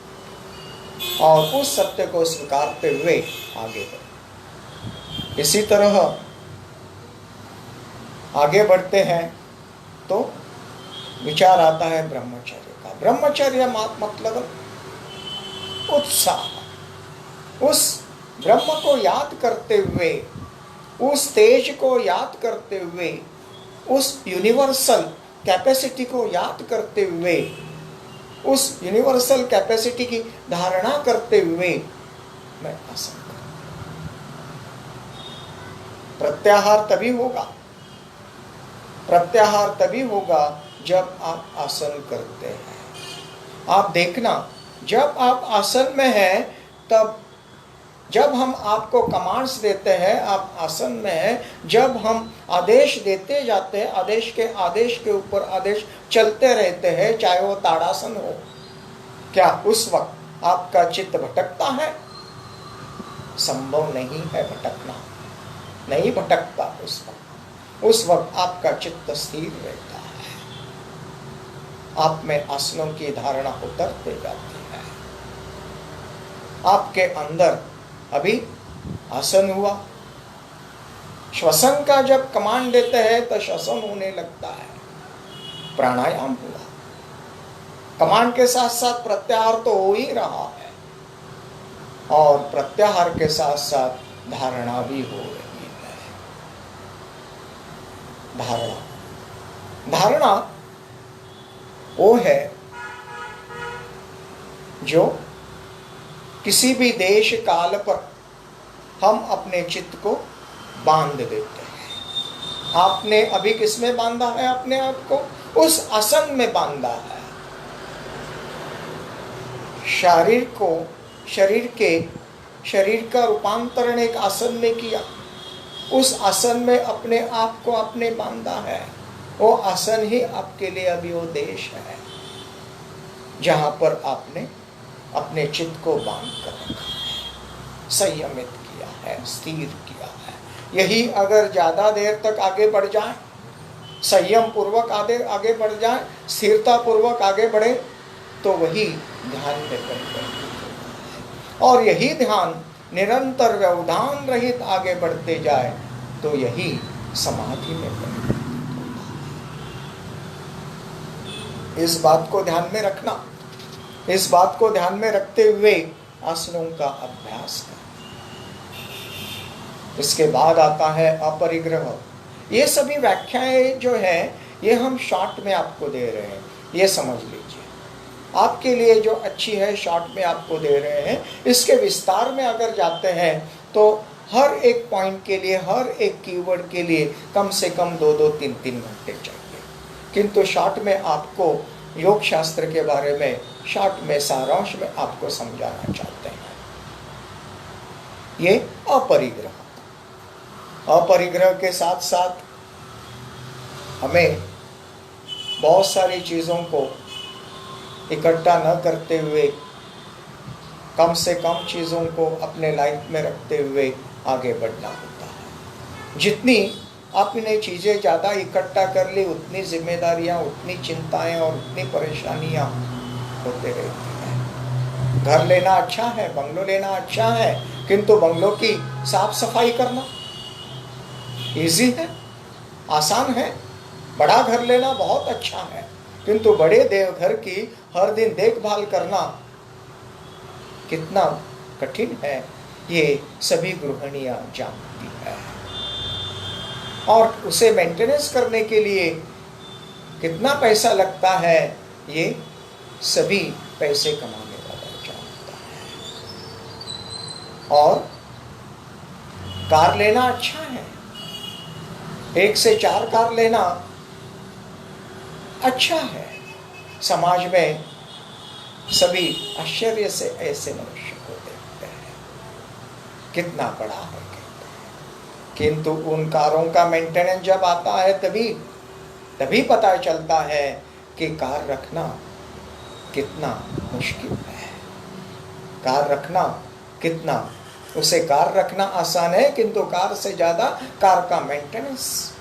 और उस सत्य को स्वीकारते हुए आगे बढ़ूं। इसी तरह आगे बढ़ते हैं तो विचार आता है ब्रह्मचर्य का। ब्रह्मचर्य मतलब उत्साह, उस ब्रह्म को याद करते हुए, उस तेज को याद करते हुए, उस यूनिवर्सल कैपेसिटी को याद करते हुए, उस यूनिवर्सल कैपेसिटी की धारणा करते हुए मैं आसन करूं। प्रत्याहार तभी होगा, प्रत्याहार तभी होगा जब आप आसन करते हैं। आप देखना, जब आप आसन में हैं, तब जब हम आपको कमांड्स देते हैं, आप आसन में हैं, जब हम आदेश देते जाते हैं, आदेश के ऊपर आदेश चलते रहते हैं, चाहे वो ताड़ासन हो, क्या उस वक्त आपका चित्त भटकता है? संभव नहीं है भटकना, नहीं भटकता उस वक्त। उस वक्त आपका चित्त स्थिर रहता है, आप में आसनों की धारणा उतरते जाती है। आपके अंदर अभी आसन हुआ, श्वसन का जब कमांड देते हैं तो श्वसन होने लगता है। प्राणायाम हुआ, कमांड के साथ साथ प्रत्याहार तो हो ही रहा है, और प्रत्याहार के साथ साथ धारणा भी हो रही है। धारणा वो है जो किसी भी देश काल पर हम अपने चित्त को बांध देते हैं। आपने अभी किसमें बांधा है अपने आप को? उस आसन में बांधा है। शरीर का रूपांतरण एक आसन में किया, उस आसन में अपने आप को आपने बांधा है। वो आसन ही आपके लिए अभी वो देश है जहां पर आपने अपने चित्त को बांध कर रखा है, संयमित किया है, स्थिर किया है। यही अगर ज्यादा देर तक आगे बढ़ जाए, संयम पूर्वक आगे बढ़ जाए, स्थिरता पूर्वक आगे बढ़े, तो वही ध्यान में परिवर्तित होता है। और यही ध्यान निरंतर व्यवधान रहित आगे बढ़ते जाए तो यही समाधि में परिवर्तित होता है। इस बात को ध्यान में रखना, इस बात को ध्यान में रखते हुए आसनों का अभ्यास करना। इसके बाद आता है अपरिग्रह। ये सभी व्याख्याएं जो है ये हम शॉर्ट में आपको दे रहे हैं, ये समझ लीजिए। आपके लिए जो अच्छी है शॉर्ट में आपको दे रहे हैं। इसके विस्तार में अगर जाते हैं तो हर एक पॉइंट के लिए, हर एक कीवर्ड के लिए कम से कम 2-2, 3-3 घंटे चाहिए। किंतु शॉर्ट में आपको योग शास्त्र के बारे में शॉर्ट में, सारांश में आपको समझाना चाहते हैं। ये अपरिग्रह, अपरिग्रह के साथ साथ हमें बहुत सारी चीज़ों को इकट्ठा न करते हुए, कम से कम चीज़ों को अपने लाइफ में रखते हुए आगे बढ़ना होता है। जितनी आपने चीज़ें ज़्यादा इकट्ठा कर ली, उतनी जिम्मेदारियां, उतनी चिंताएं और उतनी परेशानियां होते रहती हैं। घर लेना अच्छा है, बंगलो लेना अच्छा है, किंतु बंगलो की साफ सफाई करना इजी है, आसान है। बड़ा घर लेना बहुत अच्छा है, किंतु बड़े देवघर की हर दिन देखभाल करना कितना कठिन है, ये सभी गृहिणियां जानती है। और उसे मेंटेनेंस करने के लिए कितना पैसा लगता है, ये सभी पैसे कमाने वाला जानता है। और कार लेना अच्छा है, 1 से 4 कार लेना अच्छा है। समाज में सभी आश्चर्य से ऐसे मनुष्य को देखते हैं, कितना बड़ा है कहते हैं। किंतु उन कारों का मेंटेनेंस जब आता है तभी पता चलता है कि कार रखना कितना मुश्किल है। कार रखना कितना उसे कार रखना आसान है, किंतु कार से ज़्यादा कार का मेंटेनेंस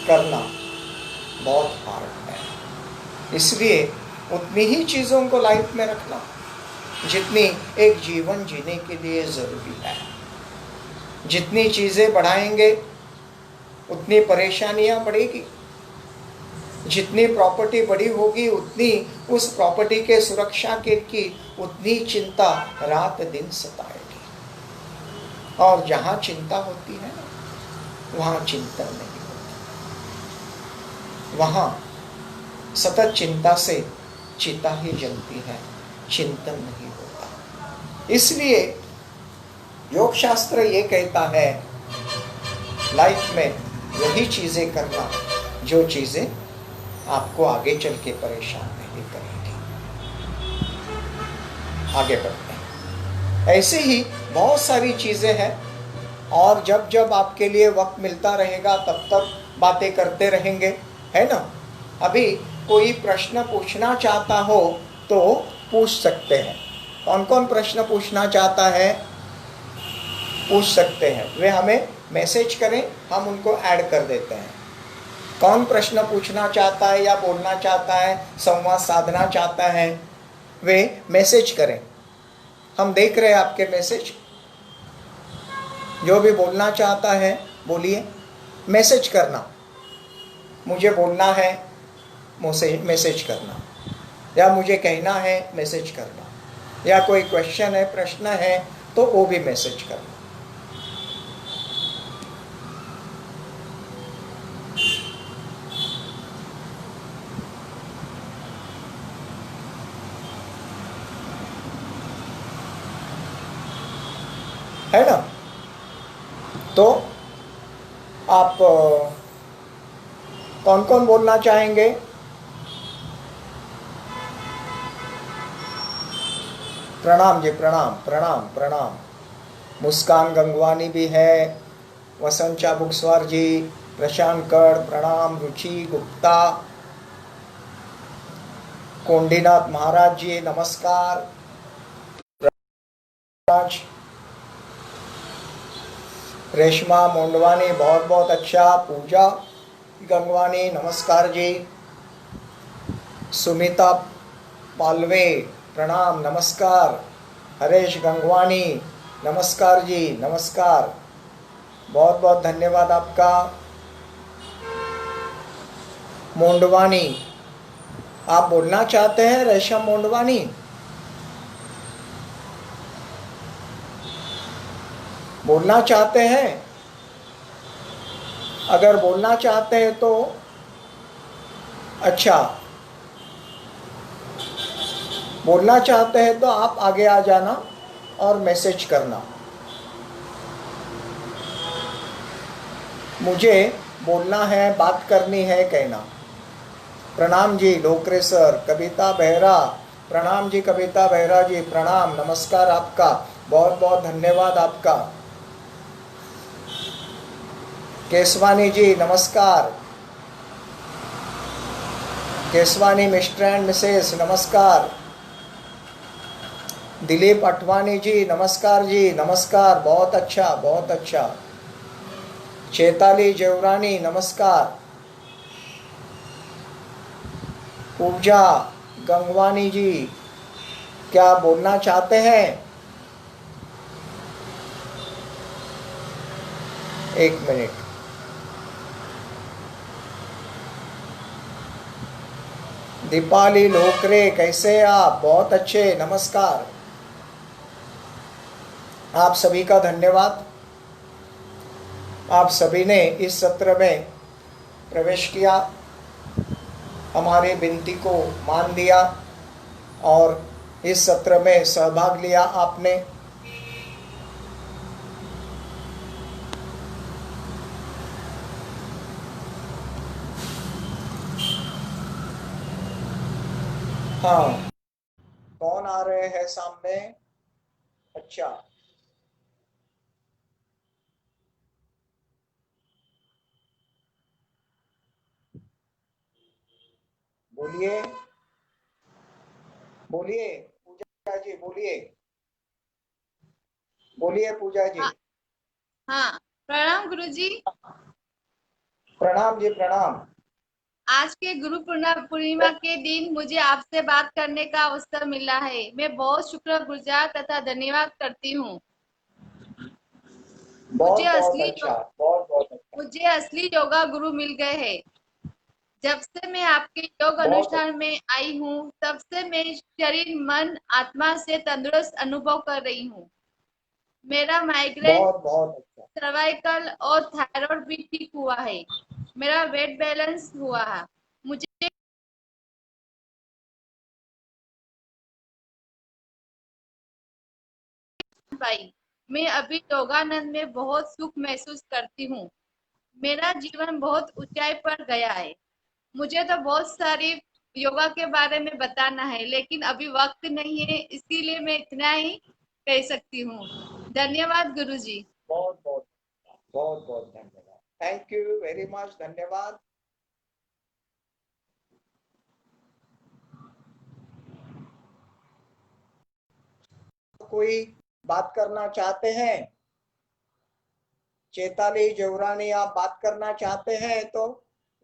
करना बहुत हार्ड है। इसलिए उतनी ही चीज़ों को लाइफ में रखना जितनी एक जीवन जीने के लिए ज़रूरी है। जितनी चीज़ें बढ़ाएंगे उतनी परेशानियां बढ़ेगी। जितनी प्रॉपर्टी बड़ी होगी उतनी उस प्रॉपर्टी के सुरक्षा के की उतनी चिंता रात दिन सताएगी। और जहाँ चिंता होती है वहाँ चिंतन नहीं होता। वहाँ सतत चिंता से चिता ही जलती है, चिंतन नहीं होता। इसलिए योग शास्त्र ये कहता है लाइफ में वही चीज़ें करना जो चीज़ें आपको आगे चल के परेशान नहीं करेंगी। आगे बढ़ते हैं। ऐसे ही बहुत सारी चीज़ें हैं और जब जब आपके लिए वक्त मिलता रहेगा तब तक बातें करते रहेंगे, है ना। अभी कोई प्रश्न पूछना चाहता हो तो पूछ सकते हैं। कौन कौन प्रश्न पूछना चाहता है पूछ सकते हैं। वे हमें मैसेज करें, हम उनको ऐड कर देते हैं। कौन प्रश्न पूछना चाहता है या बोलना चाहता है, संवाद साधना चाहता है, वे मैसेज करें। हम देख रहे हैं आपके मैसेज। जो भी बोलना चाहता है बोलिए, मैसेज करना। मुझे बोलना है मुझसे मैसेज करना, या मुझे कहना है मैसेज करना, या कोई क्वेश्चन है प्रश्न है तो वो भी मैसेज करना। है ना। तो आप कौन कौन बोलना चाहेंगे? प्रणाम जी, प्रणाम प्रणाम प्रणाम। मुस्कान गंगवानी भी है, वसंत बुक्सवार जी, प्रशांत कड़ प्रणाम, रुचि गुप्ता, कोंडीनाथ महाराज जी नमस्कार, रेशमा मोंडवानी बहुत बहुत अच्छा, पूजा गंगवानी नमस्कार जी, सुमिता पालवे प्रणाम नमस्कार, हरेश गंगवानी नमस्कार जी नमस्कार, बहुत बहुत धन्यवाद आपका। मोंडवानी आप बोलना चाहते हैं? रेशम मोंडवानी बोलना चाहते हैं? अगर बोलना चाहते हैं तो अच्छा, बोलना चाहते हैं तो आप आगे आ जाना और मैसेज करना। मुझे बोलना है, बात करनी है कहना। प्रणाम जी लोकरे सर, कविता बेहरा प्रणाम जी, कविता बेहरा जी प्रणाम नमस्कार आपका, बहुत बहुत धन्यवाद आपका। केसवानी जी नमस्कार, केसवानी मिस्टर एंड मिसेस नमस्कार, दिलीप अठवानी जी नमस्कार जी नमस्कार, बहुत अच्छा बहुत अच्छा। चेताली जेवरानी नमस्कार, पूजा गंगवानी जी क्या बोलना चाहते हैं? एक मिनट। दीपाली लोकरे कैसे आप? बहुत अच्छे नमस्कार। आप सभी का धन्यवाद। आप सभी ने इस सत्र में प्रवेश किया, हमारी विनती को मान दिया और इस सत्र में सहभाग लिया आपने। हाँ, कौन आ रहे हैं सामने? अच्छा, बोलिए बोलिए, पूजा जी बोलिए। बोलिए पूजा जी। हाँ। हाँ, प्रणाम गुरुजी। प्रणाम जी प्रणाम। आज के गुरु पूर्णिमा के दिन मुझे आपसे बात करने का अवसर मिला है। मैं बहुत शुक्रगुजार तथा धन्यवाद करती हूँ। मुझे बहुत बहुत असली अच्छा, बहुत बहुत अच्छा। मुझे असली योगा गुरु मिल गए हैं। जब से मैं आपके योग बहुत अनुष्ठान में आई हूँ, तब से मैं शरीर, मन, आत्मा से तंदुरुस्त अनुभव कर रही हूँ। मेरा माइग्रेन, बहुत बहुत अच्छा। सर्वाइकल और थायराइड भी ठीक हुआ है। मेरा वेट बैलेंस हुआ है। मुझे भाई, मैं अभी योगानंद में बहुत सुख महसूस करती हूँ। मेरा जीवन बहुत ऊंचाई पर गया है। मुझे तो बहुत सारी योगा के बारे में बताना है, लेकिन अभी वक्त नहीं है, इसीलिए मैं इतना ही कह सकती हूँ। धन्यवाद गुरुजी। बहुत बहुत बहुत बहुत धन्यवाद। थैंक यू वेरी मच, धन्यवाद। कोई बात करना चाहते हैं? चेताली जवरानी, आप बात करना चाहते हैं तो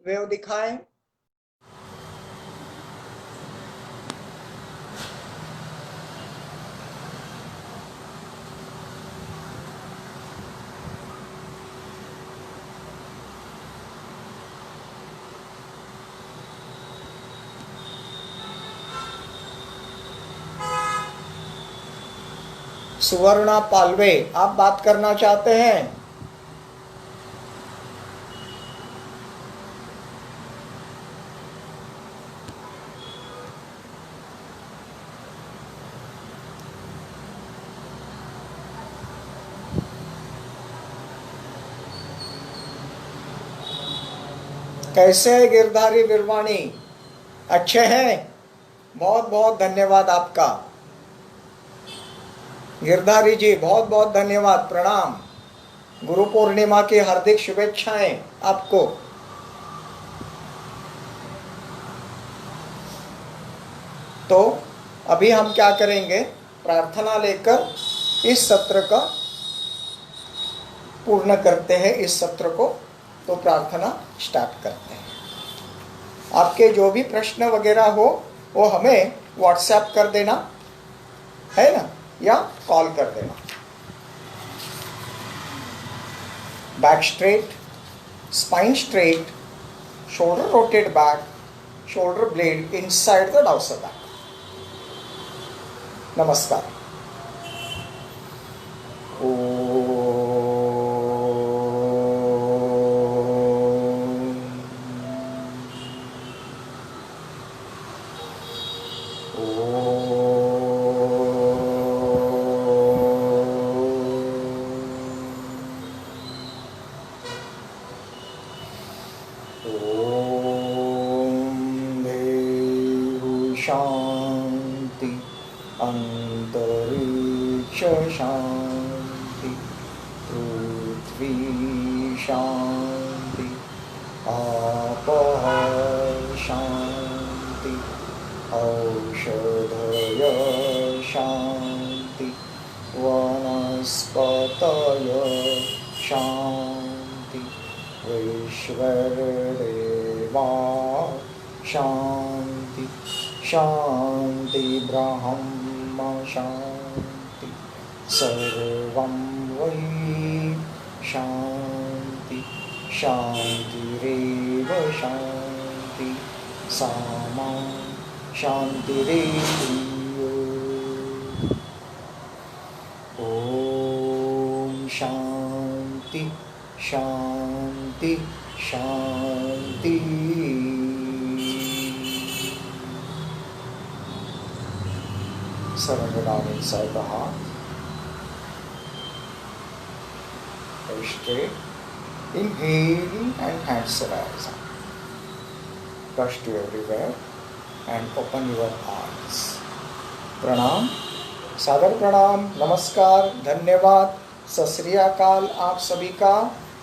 वेव दिखाएं। सुवर्णा पालवे, आप बात करना चाहते हैं? कैसे है गिरधारी गिरवाणी? अच्छे हैं? बहुत बहुत धन्यवाद आपका। गिरधारी जी बहुत बहुत धन्यवाद, प्रणाम। गुरु पूर्णिमा की हार्दिक शुभेच्छाएं आपको। तो अभी हम क्या करेंगे, प्रार्थना लेकर इस सत्र का पूर्ण करते हैं। इस सत्र को तो प्रार्थना स्टार्ट करते हैं। आपके जो भी प्रश्न वगैरह हो वो हमें व्हाट्सएप कर देना है ना, या कॉल कर देना। Back straight, spine straight, shoulder rotate back, shoulder blade inside the dorsal back. नमस्कार। शांति, अंतरिक्ष शांति, पृथ्वी शांति, आपः शांति, औषधय शांति, वनस्पतय शांति, ईश्वरदेवा शांति, शांति ब्रह्म शांति, सर्वं वै शांति, शांतिरेव शांति, सामा शांतिरेव। ओम शांति शांति शांति। Surrender down inside the heart. Very straight. Inhale and hands rise up. Touch to everywhere and open your eyes. प्रणाम, सादर प्रणाम, नमस्कार, धन्यवाद, सत श्री अकाल। आप सभी का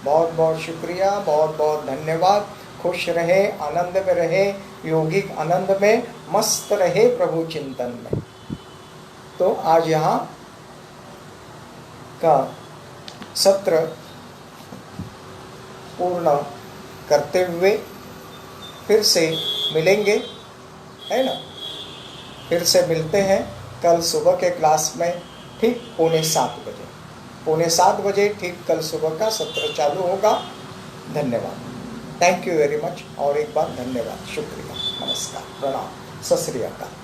बहुत बहुत शुक्रिया, बहुत बहुत धन्यवाद। खुश रहे, आनंद में रहे, योगिक आनंद में मस्त रहे, प्रभु चिंतन में। तो आज यहाँ का सत्र पूर्ण करते हुए फिर से मिलेंगे, है ना। फिर से मिलते हैं कल सुबह के क्लास में ठीक 6:45 बजे। 6:45 बजे ठीक कल सुबह का सत्र चालू होगा। धन्यवाद, थैंक यू वेरी मच। और एक बार धन्यवाद, शुक्रिया, नमस्कार, प्रणाम, सत श्री अकाल।